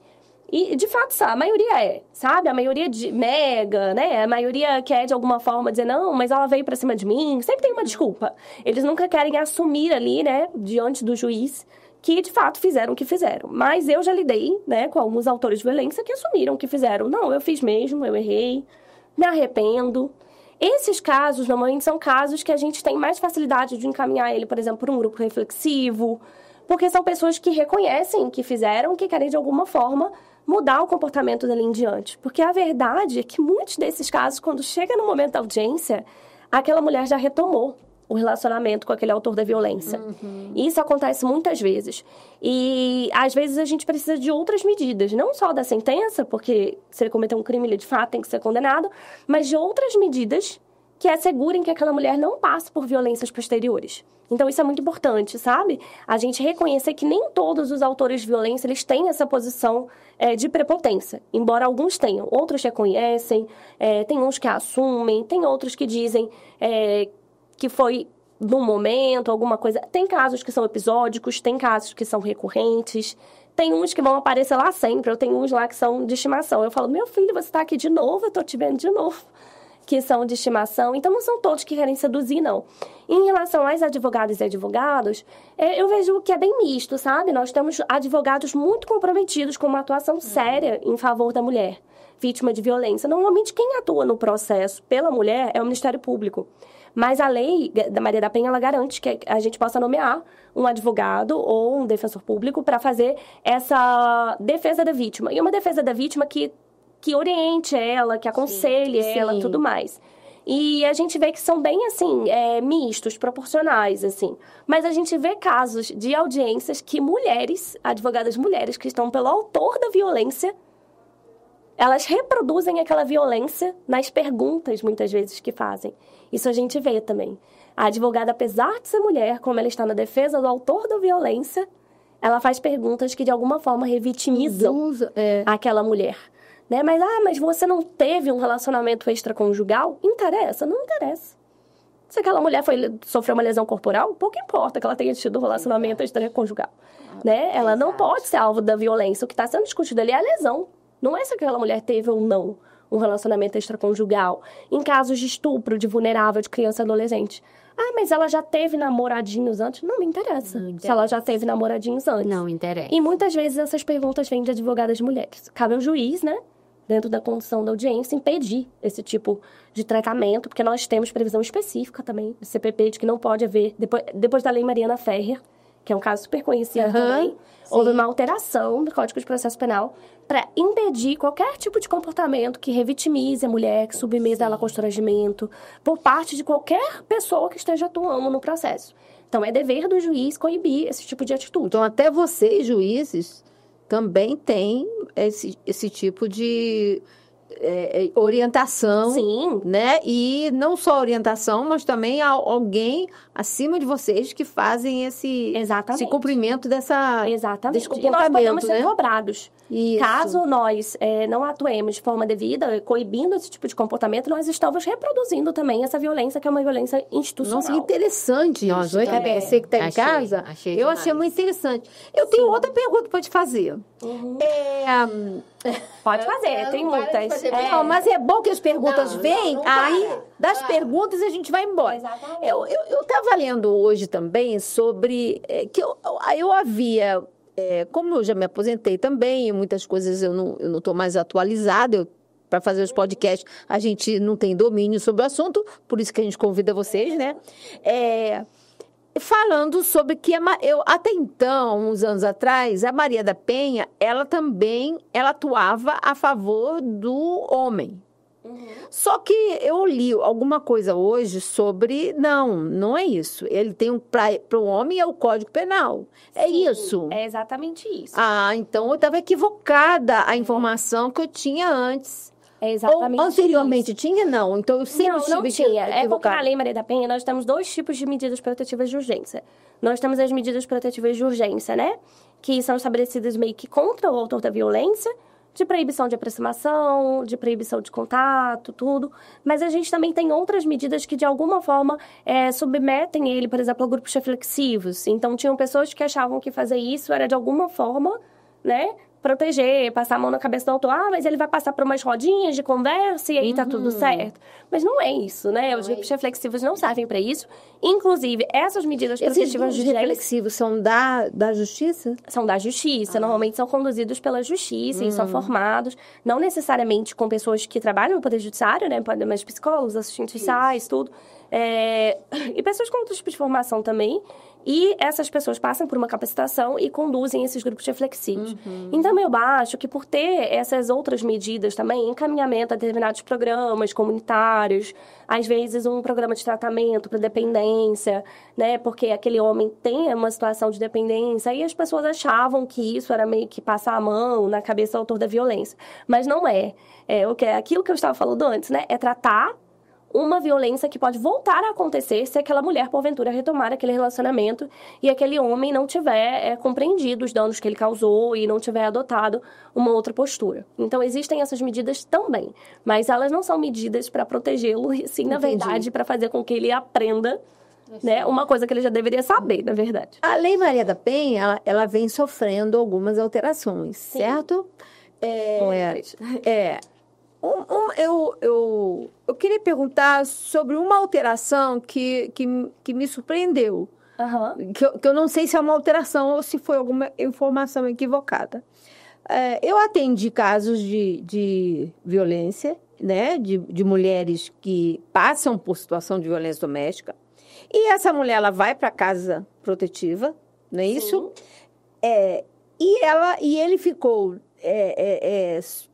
E, de fato, a maioria sabe? A maioria nega, né? A maioria quer, de alguma forma, dizer, não, mas ela veio pra cima de mim. Sempre tem uma desculpa. Eles nunca querem assumir ali, né, diante do juiz, que, de fato, fizeram o que fizeram. Mas eu já lidei, né, com alguns autores de violência que assumiram o que fizeram. Não, eu fiz mesmo, eu errei, me arrependo. Esses casos, normalmente, são casos que a gente tem mais facilidade de encaminhar ele, por exemplo, para um grupo reflexivo, porque são pessoas que reconhecem que fizeram, que querem, de alguma forma, mudar o comportamento dali em diante. Porque a verdade é que muitos desses casos, quando chega no momento da audiência, aquela mulher já retomou o relacionamento com aquele autor da violência. Uhum. Isso acontece muitas vezes. E, às vezes, a gente precisa de outras medidas. Não só da sentença, porque se ele cometer um crime, ele de fato tem que ser condenado, mas de outras medidas que assegurem que aquela mulher não passe por violências posteriores. Então, isso é muito importante, sabe? A gente reconhecer que nem todos os autores de violência, eles têm essa posição de prepotência. Embora alguns tenham. Outros reconhecem, tem uns que assumem, tem outros que dizem que foi num momento, alguma coisa. Tem casos que são episódicos, tem casos que são recorrentes, tem uns que vão aparecer lá sempre, eu tenho uns lá que são de estimação. Eu falo, meu filho, você está aqui de novo, eu tô te vendo de novo. Que são de estimação. Então, não são todos que querem seduzir, não. Em relação às advogadas e advogados, eu vejo que é bem misto, sabe? Nós temos advogados muito comprometidos com uma atuação séria em favor da mulher vítima de violência. Normalmente, quem atua no processo pela mulher é o Ministério Público. Mas a lei da Maria da Penha, ela garante que a gente possa nomear um advogado ou um defensor público para fazer essa defesa da vítima. E uma defesa da vítima que oriente ela, que aconselhe ela e tudo mais. E a gente vê que são bem, assim, mistos, proporcionais, assim. Mas a gente vê casos de audiências que mulheres, advogadas mulheres que estão pelo autor da violência, elas reproduzem aquela violência nas perguntas, muitas vezes, que fazem. Isso a gente vê também. A advogada, apesar de ser mulher, como ela está na defesa do autor da violência, ela faz perguntas que, de alguma forma, revitimizam aquela mulher. Né? Mas você não teve um relacionamento extraconjugal? Interessa? Não interessa. Se aquela mulher sofreu uma lesão corporal, pouco importa que ela tenha tido um relacionamento extraconjugal. Né? Ela não pode ser alvo da violência. O que está sendo discutido ali é a lesão. Não é se aquela mulher teve ou não um relacionamento extraconjugal. Em casos de estupro, de vulnerável, de criança e adolescente. Mas ela já teve namoradinhos antes? Não me interessa. Não interessa. Se ela já teve namoradinhos antes. Não interessa. E muitas vezes essas perguntas vêm de advogadas mulheres. Cabe ao juiz, né? Dentro da condição da audiência, impedir esse tipo de tratamento, porque nós temos previsão específica também do CPP de que não pode haver, depois da Lei Mariana Ferrer, que é um caso super conhecido Aham, também, sim. houve uma alteração do Código de Processo Penal para impedir qualquer tipo de comportamento que revitimize a mulher, que submeta ela a constrangimento, por parte de qualquer pessoa que esteja atuando no processo. Então, é dever do juiz coibir esse tipo de atitude. Então, até vocês, juízes, também têm esse tipo de orientação, Sim. né? E não só orientação, mas também alguém acima de vocês que fazem esse cumprimento desse Exatamente. comportamento, E nós podemos ser né? cobrados. Isso. Caso nós não atuemos de forma devida, coibindo esse tipo de comportamento, nós estamos reproduzindo também essa violência, que é uma violência institucional. Nossa, que interessante. Nossa, você que está em casa, eu achei muito interessante. Eu tenho outra pergunta para te fazer. Pode fazer, tem muitas. Não, mas é bom que as perguntas vêm, aí das perguntas a gente vai embora. Exatamente. Eu estava lendo hoje também sobre que eu havia, como eu já me aposentei também, e muitas coisas eu não estou mais atualizada, para fazer os podcasts, a gente não tem domínio sobre o assunto, por isso que a gente convida vocês, né? Falando sobre que eu até então, uns anos atrás, a Maria da Penha, ela atuava a favor do homem. Só que eu li alguma coisa hoje sobre, não é isso. Ele tem para o homem é o Código Penal. É isso. É exatamente isso. Então eu estava equivocada a informação que eu tinha antes. É exatamente Ou anteriormente tinha, não. Então eu sempre não estive tinha. É porque equivocada. na Lei Maria da Penha nós temos dois tipos de medidas protetivas de urgência. Nós temos as medidas protetivas de urgência, né? Que são estabelecidas meio que contra o autor da violência, de proibição de aproximação, de proibição de contato, tudo. Mas a gente também tem outras medidas que, de alguma forma, submetem ele, por exemplo, a grupos reflexivos. Então, tinham pessoas que achavam que fazer isso era, de alguma forma, né, proteger, passar a mão na cabeça do autor. Mas ele vai passar por umas rodinhas de conversa e aí tá tudo certo. Mas não é isso, né? Os grupos reflexivos não servem para isso. Inclusive, essas medidas protetivas de reflexivos são da justiça? São da justiça. Normalmente são conduzidos pela justiça e são formados, não necessariamente com pessoas que trabalham no Poder Judiciário, né? Podem mais psicólogos, assistentes sociais, tudo. E pessoas com outro tipo de formação também. E essas pessoas passam por uma capacitação e conduzem esses grupos reflexivos. Então, eu acho que por ter essas outras medidas também, encaminhamento a determinados programas comunitários, às vezes um programa de tratamento para dependência, né? Porque aquele homem tem uma situação de dependência e as pessoas achavam que isso era meio que passar a mão na cabeça do autor da violência. Mas não é. Aquilo que eu estava falando antes, né? É tratar uma violência que pode voltar a acontecer se aquela mulher, porventura, retomar aquele relacionamento e aquele homem não tiver compreendido os danos que ele causou e não tiver adotado uma outra postura. Então, existem essas medidas também, mas elas não são medidas para protegê-lo, e sim, na verdade, para fazer com que ele aprenda, né, uma coisa que ele já deveria saber, na verdade. A Lei Maria da Penha, ela vem sofrendo algumas alterações, certo? Eu queria perguntar sobre uma alteração que me surpreendeu. Que eu não sei se é uma alteração ou se foi alguma informação equivocada. Eu atendi casos de violência, né? De mulheres que passam por situação de violência doméstica. E essa mulher, ela vai para a casa protetiva, não é isso? E ele ficou...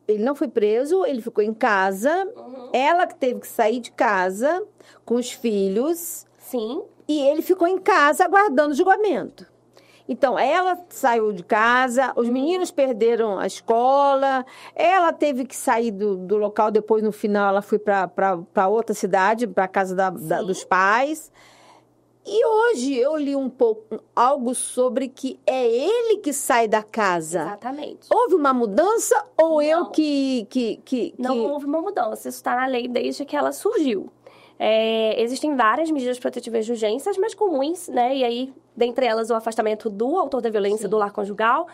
ele não foi preso, ele ficou em casa. Ela que teve que sair de casa com os filhos. Sim. E ele ficou em casa aguardando o julgamento. Então, ela saiu de casa, os meninos perderam a escola, ela teve que sair do local, depois, no final, ela foi para outra cidade, para a casa dos pais. E hoje eu li algo sobre que é ele que sai da casa. Exatamente. Houve uma mudança ou não. Eu que... Não houve uma mudança. Isso está na lei desde que ela surgiu. Existem várias medidas protetivas de urgência, mais comuns, né? E aí, dentre elas, o afastamento do autor da violência do lar conjugal.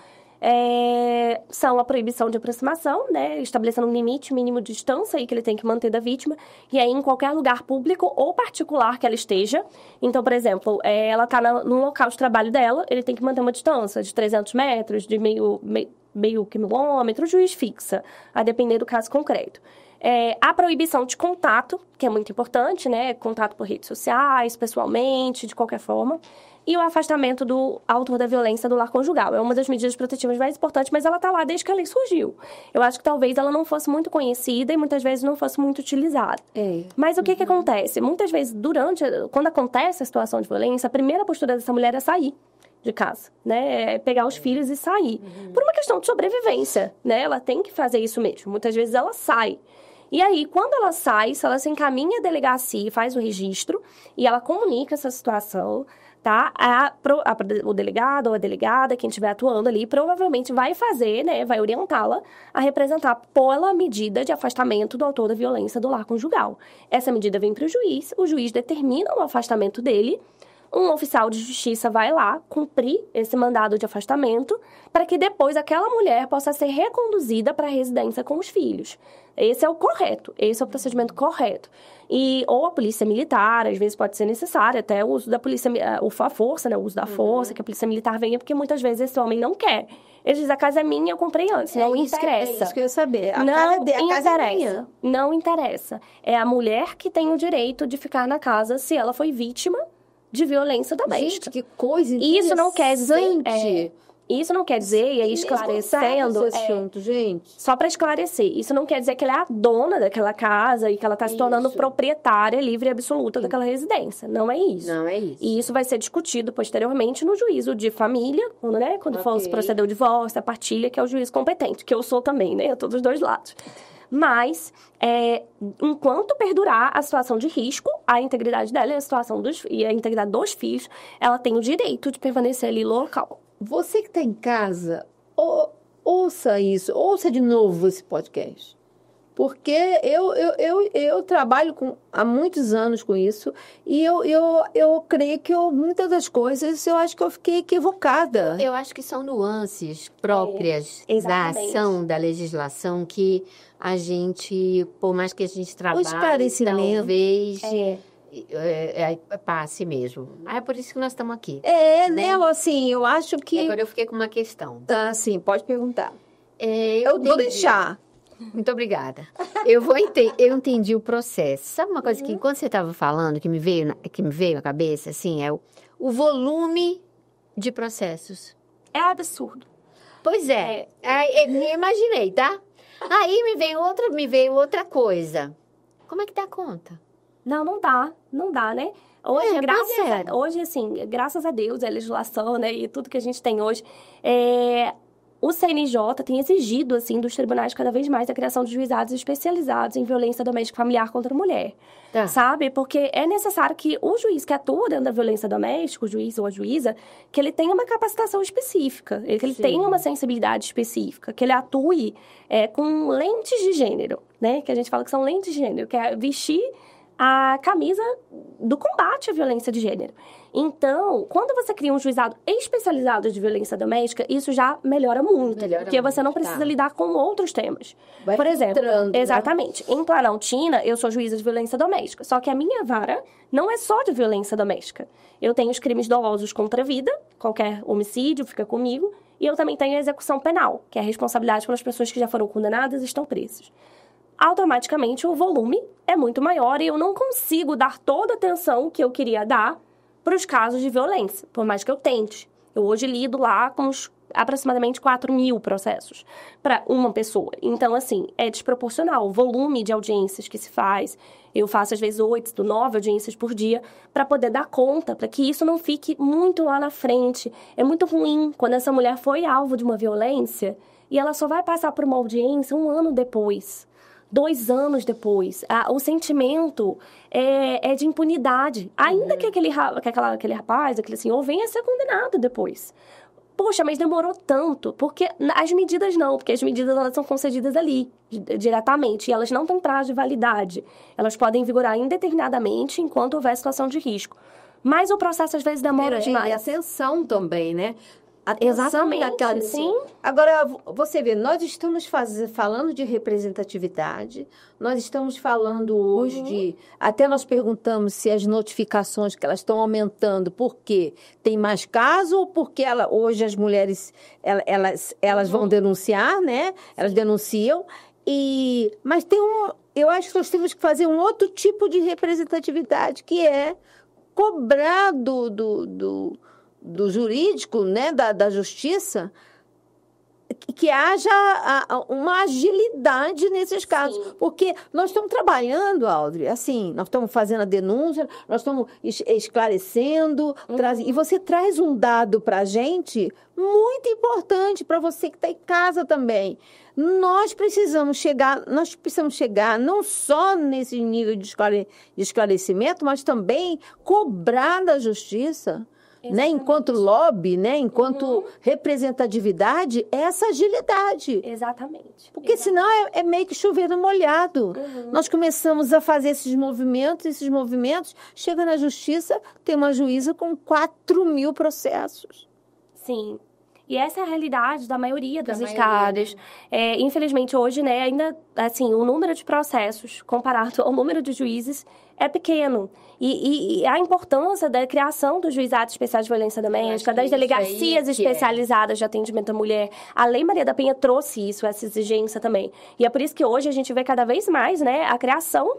São a proibição de aproximação, né? Estabelecendo um limite mínimo de distância aí que ele tem que manter da vítima. E aí, em qualquer lugar público ou particular que ela esteja. Então, por exemplo, ela está no local de trabalho dela, ele tem que manter uma distância de 300 metros, de meio quilômetro, o juiz fixa, a depender do caso concreto. A proibição de contato, que é muito importante, né? Contato por redes sociais, pessoalmente, de qualquer forma. e o afastamento do autor da violência do lar conjugal. É uma das medidas protetivas mais importantes, mas ela está lá desde que a lei surgiu. Eu acho que talvez ela não fosse muito conhecida e muitas vezes não fosse muito utilizada. Mas o que acontece? Muitas vezes, quando acontece a situação de violência, a primeira postura dessa mulher é sair de casa, né? É pegar os filhos e sair. Por uma questão de sobrevivência, né? Ela tem que fazer isso mesmo. Muitas vezes ela sai. E aí, quando ela sai, se ela se encaminha à delegacia e faz o registro, e ela comunica essa situação, tá? O delegado ou a delegada, quem estiver atuando ali, provavelmente vai fazer, né? Vai orientá-la a representar pela medida de afastamento do autor da violência do lar conjugal. Essa medida vem para o juiz determina o afastamento dele, um oficial de justiça vai lá cumprir esse mandado de afastamento para que depois aquela mulher possa ser reconduzida para a residência com os filhos. Esse é o correto, esse é o procedimento correto. Ou a polícia militar, às vezes pode ser necessário, até o uso da polícia, a força, né? O uso da força, que a polícia militar venha, porque muitas vezes esse homem não quer. Ele diz, a casa é minha, eu comprei antes, não interessa. É isso que eu ia saber. Não casa é minha. Não interessa. É a mulher que tem o direito de ficar na casa se ela foi vítima de violência doméstica. Gente, que coisa interessante. Isso não quer dizer... Isso não quer dizer, e aí esclarecendo... gente. Só para esclarecer, isso não quer dizer que ela é a dona daquela casa e que ela está se tornando proprietária livre e absoluta daquela residência. Não é isso. Não é isso. E isso vai ser discutido posteriormente no juízo de família, quando for se proceder o divórcio, a partilha, que é o juiz competente, que eu sou também, né? Eu tô dos dois lados. Mas, enquanto perdurar a situação de risco, a integridade dela e a integridade dos filhos, ela tem o direito de permanecer ali no local. Você que está em casa, ouça isso, ouça de novo esse podcast. Porque eu trabalho há muitos anos com isso e eu creio que muitas das coisas eu acho que eu fiquei equivocada. Eu acho que são nuances próprias da ação, da legislação, que a gente, por mais que a gente trabalhe, talvez passe mesmo. É por isso que nós estamos aqui. Né? Assim, eu acho que... Agora eu fiquei com uma questão. Sim, pode perguntar. Eu vou deixar. Muito obrigada. Eu entendi o processo. Sabe uma coisa que, quando você estava falando, que me veio à cabeça, assim, é o volume de processos. É absurdo. Pois é. Eu imaginei, tá? Aí me veio outra coisa. Como é que dá conta? Não dá, né? Hoje, assim, graças a Deus, a legislação, né, e tudo que a gente tem hoje, o CNJ tem exigido, assim, dos tribunais cada vez mais a criação de juizados especializados em violência doméstica familiar contra a mulher. Tá. Sabe? Porque é necessário que o juiz que atua dentro da violência doméstica, o juiz ou a juíza, que ele tenha uma capacitação específica, que ele tenha uma sensibilidade específica, que ele atue com lentes de gênero, né? Que a gente fala que são lentes de gênero, que é vestir a camisa do combate à violência de gênero. Então, quando você cria um juizado especializado de violência doméstica, isso já melhora muito. Porque você não precisa lidar com outros temas. Por exemplo, exatamente. Em Planaltina, eu sou juíza de violência doméstica. Só que a minha vara não é só de violência doméstica. Eu tenho os crimes dolosos contra a vida, qualquer homicídio fica comigo. E eu também tenho a execução penal, que é a responsabilidade pelas pessoas que já foram condenadas e estão presas. Automaticamente, o volume é muito maior e eu não consigo dar toda a atenção que eu queria dar para os casos de violência, por mais que eu tente. Eu hoje lido lá com aproximadamente 4.000 processos para uma pessoa. Então, assim, é desproporcional o volume de audiências que se faz. Eu faço, às vezes, 8, 9 audiências por dia para poder dar conta, para que isso não fique muito lá na frente. É muito ruim quando essa mulher foi alvo de uma violência e ela só vai passar por uma audiência 1 ano depois. 2 anos depois, o sentimento é de impunidade. Ainda que aquele rapaz, aquele senhor, venha a ser condenado depois. Poxa, mas demorou tanto. Porque as medidas não, porque as medidas elas são concedidas ali, diretamente, e elas não têm prazo de validade. Elas podem vigorar indeterminadamente enquanto houver situação de risco. Mas o processo, às vezes, demora demais. E a sanção também, né? Exatamente, sim. Agora, você vê, nós estamos falando de representatividade, nós estamos falando hoje até nós perguntamos se as notificações que elas estão aumentando, por quê? Tem mais casos ou porque hoje as mulheres, elas vão denunciar, né? Elas denunciam, mas eu acho que nós temos que fazer um outro do do jurídico, né, da justiça, que haja uma agilidade nesses casos. Sim. Porque nós estamos trabalhando, Audrey, assim, nós estamos fazendo a denúncia, nós estamos esclarecendo, e você traz um dado para a gente muito importante para você que está em casa também. Nós precisamos chegar não só nesse nível de esclarecimento, mas também cobrar da justiça, né, enquanto lobby, né, enquanto representatividade, essa agilidade. Exatamente. Porque senão é meio que chover no molhado. Nós começamos a fazer esses movimentos, chega na justiça, tem uma juíza com 4.000 processos. Sim. E essa é a realidade da maioria dos estados. Infelizmente, hoje, né, ainda, assim, o número de processos comparado ao número de juízes é pequeno. E a importância da criação dos juizados especiais de violência doméstica, das delegacias especializadas de atendimento à mulher. A Lei Maria da Penha trouxe isso, essa exigência também. E é por isso que hoje a gente vê cada vez mais, né, a criação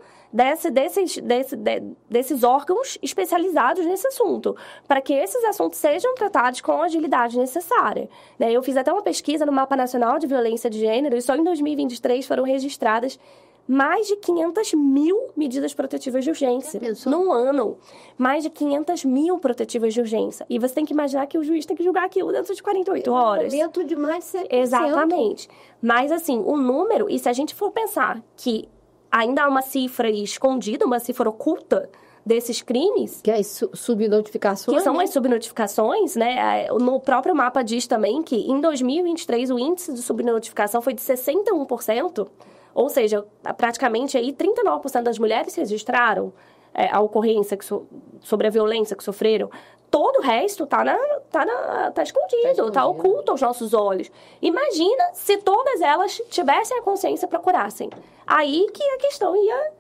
desses órgãos especializados nesse assunto, para que esses assuntos sejam tratados com a agilidade necessária. Né? Eu fiz até uma pesquisa no Mapa Nacional de Violência de Gênero e só em 2023 foram registradas mais de 500.000 medidas protetivas de urgência. Num ano. Mais de 500.000 protetivas de urgência. E você tem que imaginar que o juiz tem que julgar aquilo dentro de 48 horas. Dentro de mais de 100%. Exatamente. Mas, assim, o número, e se a gente for pensar que ainda há uma cifra escondida, uma cifra oculta desses crimes... Que é as subnotificações. Que são as subnotificações, né? No próprio mapa diz também que, em 2023, o índice de subnotificação foi de 61%. Ou seja, praticamente aí 39% das mulheres registraram a ocorrência sobre a violência que sofreram. Todo o resto tá escondido, tá oculto aos nossos olhos. Imagina se todas elas tivessem a consciência e procurassem. Aí que a questão ia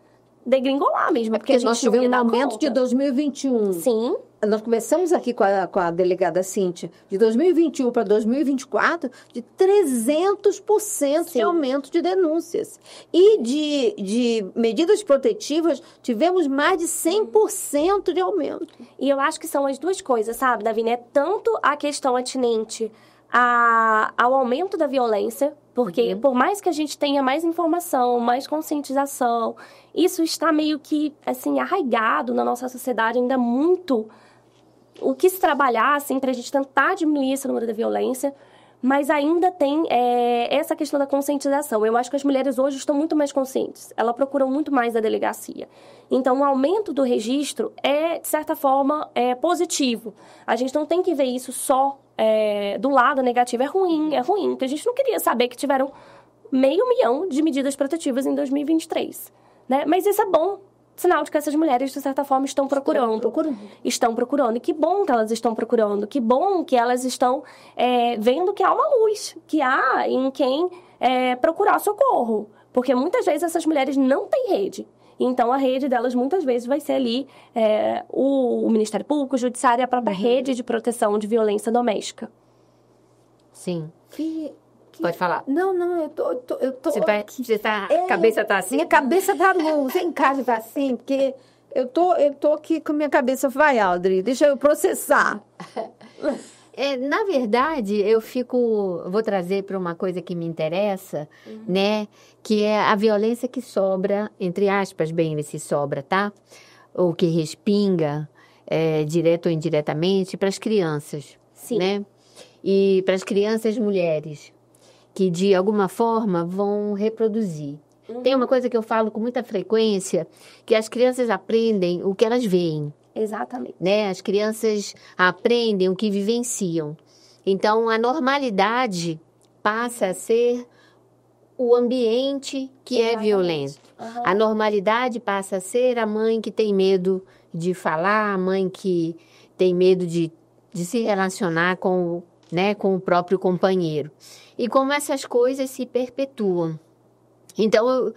degringolar mesmo. Porque nós tivemos um aumento de 2021. Sim. Nós começamos aqui com a delegada Cíntia, de 2021 para 2024, de 300% de aumento de denúncias. E de medidas protetivas, tivemos mais de 100% de aumento. E eu acho que são as duas coisas, sabe, Davina? É tanto a questão atinente ao aumento da violência, porque por mais que a gente tenha mais informação, mais conscientização, isso está meio que, assim, arraigado na nossa sociedade, ainda muito o que se trabalhar, assim, para a gente tentar diminuir esse número da violência, mas ainda tem essa questão da conscientização. Eu acho que as mulheres hoje estão muito mais conscientes, elas procuram muito mais a delegacia. Então, o aumento do registro é, de certa forma, positivo. A gente não tem que ver isso só do lado negativo. É ruim, porque a gente não queria saber que tiveram 500 mil de medidas protetivas em 2023. Né? Mas isso é bom. Sinal de que essas mulheres, de certa forma, estão procurando. Estão procurando. E que bom que elas estão procurando. Que bom que elas estão vendo que há uma luz. Que há em quem procurar socorro. Porque muitas vezes essas mulheres não têm rede. Então, a rede delas, muitas vezes, vai ser ali o Ministério Público, o Judiciário e a própria rede de proteção de violência doméstica. Sim. Pode falar. Não, eu tô a cabeça tá assim? Minha cabeça tá você em casa tá assim, porque eu tô aqui com minha cabeça. Vai, Audrey, deixa eu processar. Na verdade, vou trazer para uma coisa que me interessa, né? Que é a violência que sobra, entre aspas, bem, se sobra, tá? Ou que respinga, direto ou indiretamente, para as crianças. Sim. Né? E para as crianças mulheres, que de alguma forma vão reproduzir. Tem uma coisa que eu falo com muita frequência, que as crianças aprendem o que elas veem. Exatamente. Né? As crianças aprendem o que vivenciam. Então, a normalidade passa a ser o ambiente que é violento. A normalidade passa a ser a mãe que tem medo de falar, a mãe que tem medo de se relacionar com o próprio companheiro. E como essas coisas se perpetuam. Então,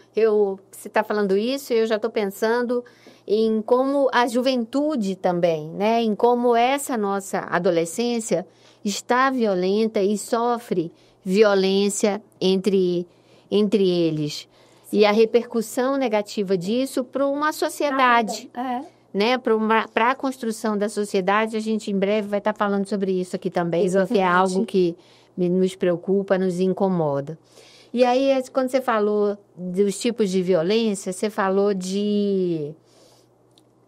você está falando isso, eu já estou pensando em como a juventude também, né? Em como essa nossa adolescência está violenta e sofre violência entre eles. Sim. E a repercussão negativa disso para uma sociedade. né, para a construção da sociedade. A gente em breve vai estar falando sobre isso aqui também, porque é algo que nos preocupa, nos incomoda. E aí, quando você falou dos tipos de violência, você falou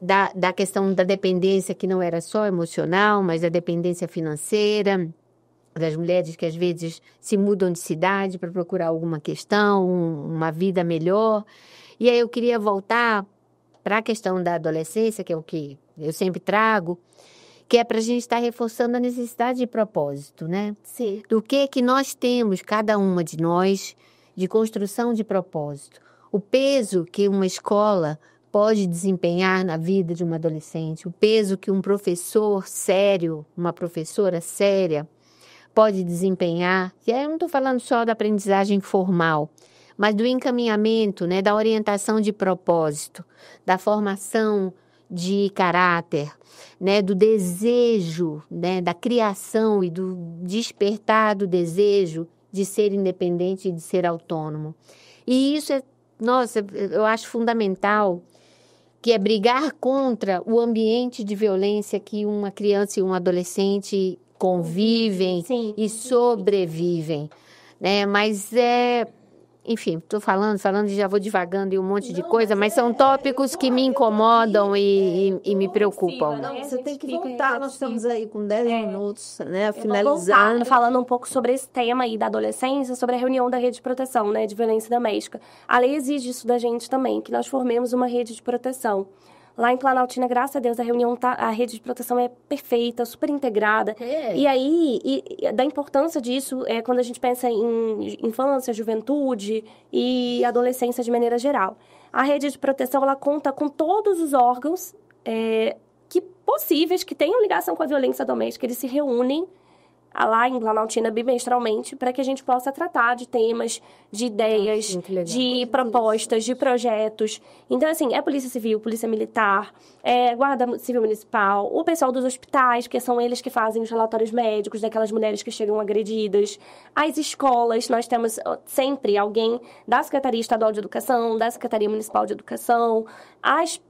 da questão da dependência, que não era só emocional, mas da dependência financeira, das mulheres que às vezes se mudam de cidade para procurar alguma questão, uma vida melhor. E aí eu queria voltar para a questão da adolescência, que é o que eu sempre trago, que é para a gente estar reforçando a necessidade de propósito, né? Sim. Do que nós temos, cada uma de nós, de construção de propósito. O peso que uma escola pode desempenhar na vida de uma adolescente, o peso que um professor sério, uma professora séria, pode desempenhar. E aí eu não estou falando só da aprendizagem formal, mas do encaminhamento, né, da orientação de propósito, da formação de caráter, né, do desejo, né, da criação e do despertar do desejo de ser independente e de ser autônomo. E isso eu acho fundamental, que é brigar contra o ambiente de violência que uma criança e um adolescente convivem e sobrevivem, né? Mas enfim, estou falando e já vou divagando em um monte de coisa, mas são tópicos que me incomodam e me preocupam. Não, você tem que voltar, nós estamos aí com 10 minutos, né, finalizando. Falando um pouco sobre esse tema aí da adolescência, sobre a reunião da rede de proteção, né, de violência doméstica. A lei exige isso da gente também, que nós formemos uma rede de proteção. Lá em Planaltina, graças a Deus, a rede de proteção é perfeita, super integrada. E aí, da importância disso, quando a gente pensa em infância, juventude e adolescência de maneira geral. A rede de proteção, ela conta com todos os órgãos possíveis que tenham ligação com a violência doméstica. Eles se reúnem lá em Planaltina bimestralmente para que a gente possa tratar de temas, de ideias, de propostas, de projetos. Então, assim, é Polícia Civil, Polícia Militar, Guarda Civil Municipal, o pessoal dos hospitais, que são eles que fazem os relatórios médicos daquelas mulheres que chegam agredidas. As escolas, nós temos sempre alguém da Secretaria Estadual de Educação, da Secretaria Municipal de Educação, as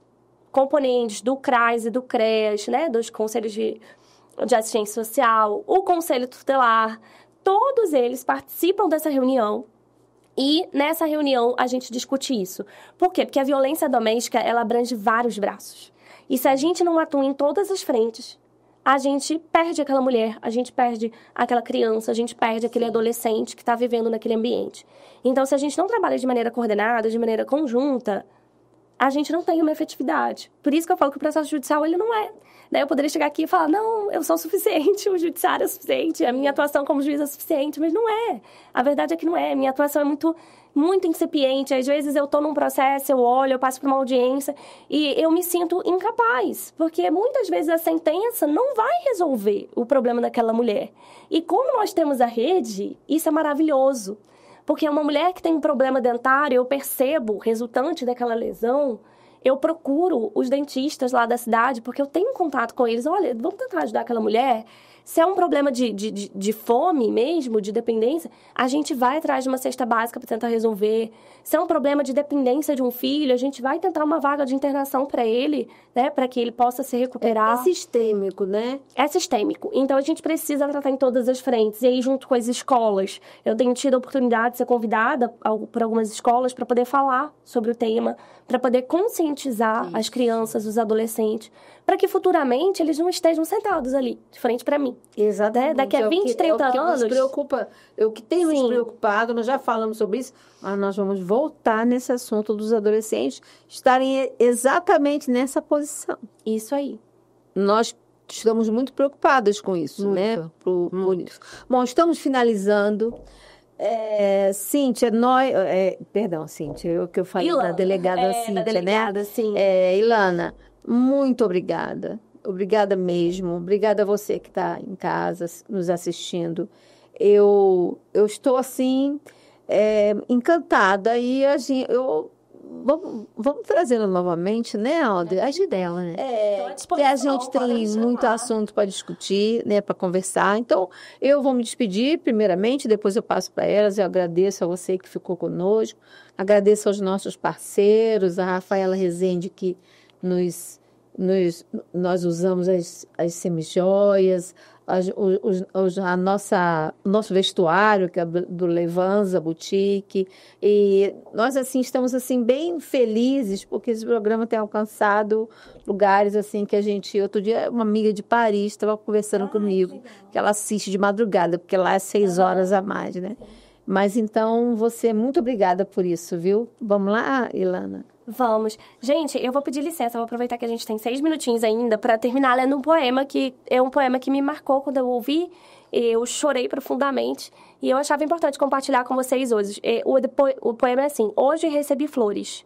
componentes do CRAS e do CREAS, né, dos Conselhos de assistência social, o Conselho Tutelar, todos eles participam dessa reunião e nessa reunião a gente discute isso. Por quê? Porque a violência doméstica, ela abrange vários braços. E se a gente não atua em todas as frentes, a gente perde aquela mulher, a gente perde aquela criança, a gente perde aquele adolescente que está vivendo naquele ambiente. Então, se a gente não trabalha de maneira coordenada, de maneira conjunta, a gente não tem uma efetividade. Por isso que eu falo que o processo judicial, ele não é... Né? Eu poderia chegar aqui e falar, não, eu sou o suficiente, o judiciário é o suficiente, a minha atuação como juiz é suficiente, mas não é. A verdade é que não é. A minha atuação é muito incipiente. Às vezes eu estou num processo, eu olho, eu passo por uma audiência e eu me sinto incapaz, porque muitas vezes a sentença não vai resolver o problema daquela mulher. E como nós temos a rede, isso é maravilhoso. Porque uma mulher que tem um problema dentário, eu percebo, resultante daquela lesão, eu procuro os dentistas lá da cidade, porque eu tenho contato com eles. Olha, vamos tentar ajudar aquela mulher. Se é um problema de fome mesmo, de dependência, a gente vai atrás de uma cesta básica para tentar resolver. Se é um problema de dependência de um filho, a gente vai tentar uma vaga de internação para ele, né, para que ele possa se recuperar. É sistêmico, né? É sistêmico. Então, a gente precisa tratar em todas as frentes. E aí, junto com as escolas, eu tenho tido a oportunidade de ser convidada por algumas escolas para poder falar sobre o tema, para poder conscientizar as crianças, os adolescentes, para que futuramente eles não estejam sentados ali, de frente para mim. Exatamente. Né? Daqui a 20, 30 anos... O que tem nos preocupado, nós já falamos sobre isso, mas nós vamos voltar nesse assunto dos adolescentes estarem exatamente nessa posição. Isso aí. Nós estamos muito preocupadas com isso, né? Por isso. Bom, estamos finalizando. Cíntia, perdão, Cíntia, o que eu falei Ilana, da delegada Cíntia, da delegada, né? Sim. Ilana, muito obrigada. Obrigada mesmo. Obrigada a você que está em casa nos assistindo. Eu estou, assim, encantada e vamos trazê-la novamente, né, Alder? Age dela, né? Porque a gente tem muito assunto para discutir, né, para conversar. Então, eu vou me despedir primeiramente, depois eu passo para elas. Eu agradeço a você que ficou conosco, agradeço aos nossos parceiros, a Rafaela Rezende, que nos nós usamos as semijoias, o nosso vestuário, que é do Levanza Boutique. E nós, assim, estamos assim, bem felizes, porque esse programa tem alcançado lugares assim que a gente... Outro dia, uma amiga de Paris estava conversando comigo, que ela assiste de madrugada, porque lá é 6 horas a mais, né? Mas, então, muito obrigada por isso, viu? Vamos lá, Ilana? Vamos. Gente, eu vou pedir licença, vou aproveitar que a gente tem 6 minutinhos ainda para terminar lendo um poema que é um poema que me marcou quando eu ouvi. Eu chorei profundamente e eu achava importante compartilhar com vocês hoje. O poema é assim: hoje recebi flores.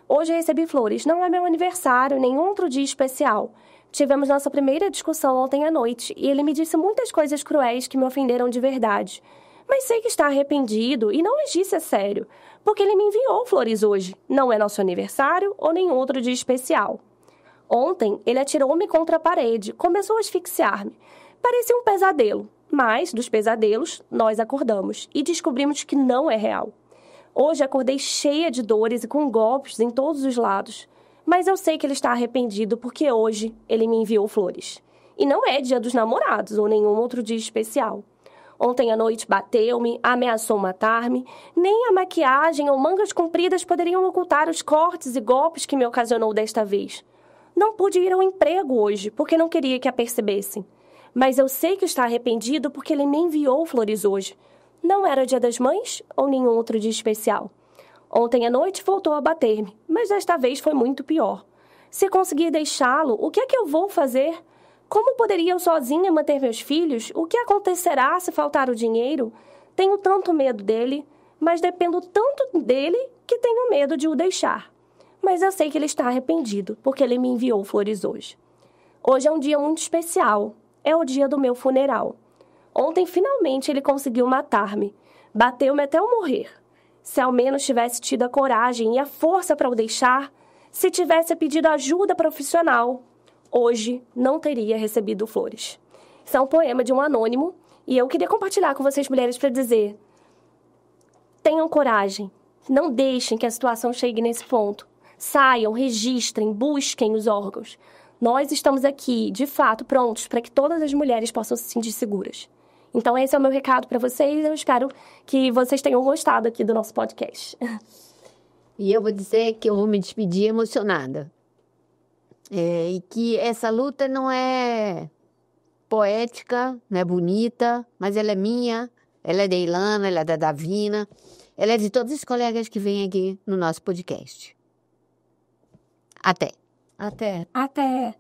Hoje recebi flores. Não é meu aniversário, nem outro dia especial. Tivemos nossa primeira discussão ontem à noite e ele me disse muitas coisas cruéis que me ofenderam de verdade. Mas sei que está arrependido e não lhes disse a sério, porque ele me enviou flores hoje. Não é nosso aniversário ou nem outro dia especial. Ontem, ele atirou-me contra a parede, começou a asfixiar-me. Parecia um pesadelo, mas, dos pesadelos, nós acordamos e descobrimos que não é real. Hoje acordei cheia de dores e com golpes em todos os lados. Mas eu sei que ele está arrependido porque hoje ele me enviou flores. E não é dia dos namorados ou nenhum outro dia especial. Ontem à noite bateu-me, ameaçou matar-me. Nem a maquiagem ou mangas compridas poderiam ocultar os cortes e golpes que me ocasionou desta vez. Não pude ir ao emprego hoje, porque não queria que a percebessem. Mas eu sei que está arrependido porque ele me enviou flores hoje. Não era dia das mães ou nenhum outro dia especial. Ontem à noite voltou a bater-me, mas desta vez foi muito pior. Se conseguir deixá-lo, o que é que eu vou fazer? Como poderia eu sozinha manter meus filhos? O que acontecerá se faltar o dinheiro? Tenho tanto medo dele, mas dependo tanto dele que tenho medo de o deixar. Mas eu sei que ele está arrependido, porque ele me enviou flores hoje. Hoje é um dia muito especial. É o dia do meu funeral. Ontem, finalmente, ele conseguiu matar-me. Bateu-me até eu morrer. Se ao menos tivesse tido a coragem e a força para o deixar, se tivesse pedido ajuda profissional, hoje não teria recebido flores. Isso é um poema de um anônimo e eu queria compartilhar com vocês, mulheres, para dizer: tenham coragem, não deixem que a situação chegue nesse ponto. Saiam, registrem, busquem os órgãos. Nós estamos aqui, de fato, prontos para que todas as mulheres possam se sentir seguras. Então, esse é o meu recado para vocês. Eu espero que vocês tenham gostado aqui do nosso podcast. E eu vou dizer que eu vou me despedir emocionada. E que essa luta não é poética, não é bonita, mas ela é minha, ela é da Ilana, ela é da Davina, ela é de todos os colegas que vêm aqui no nosso podcast. Até. Até. Até.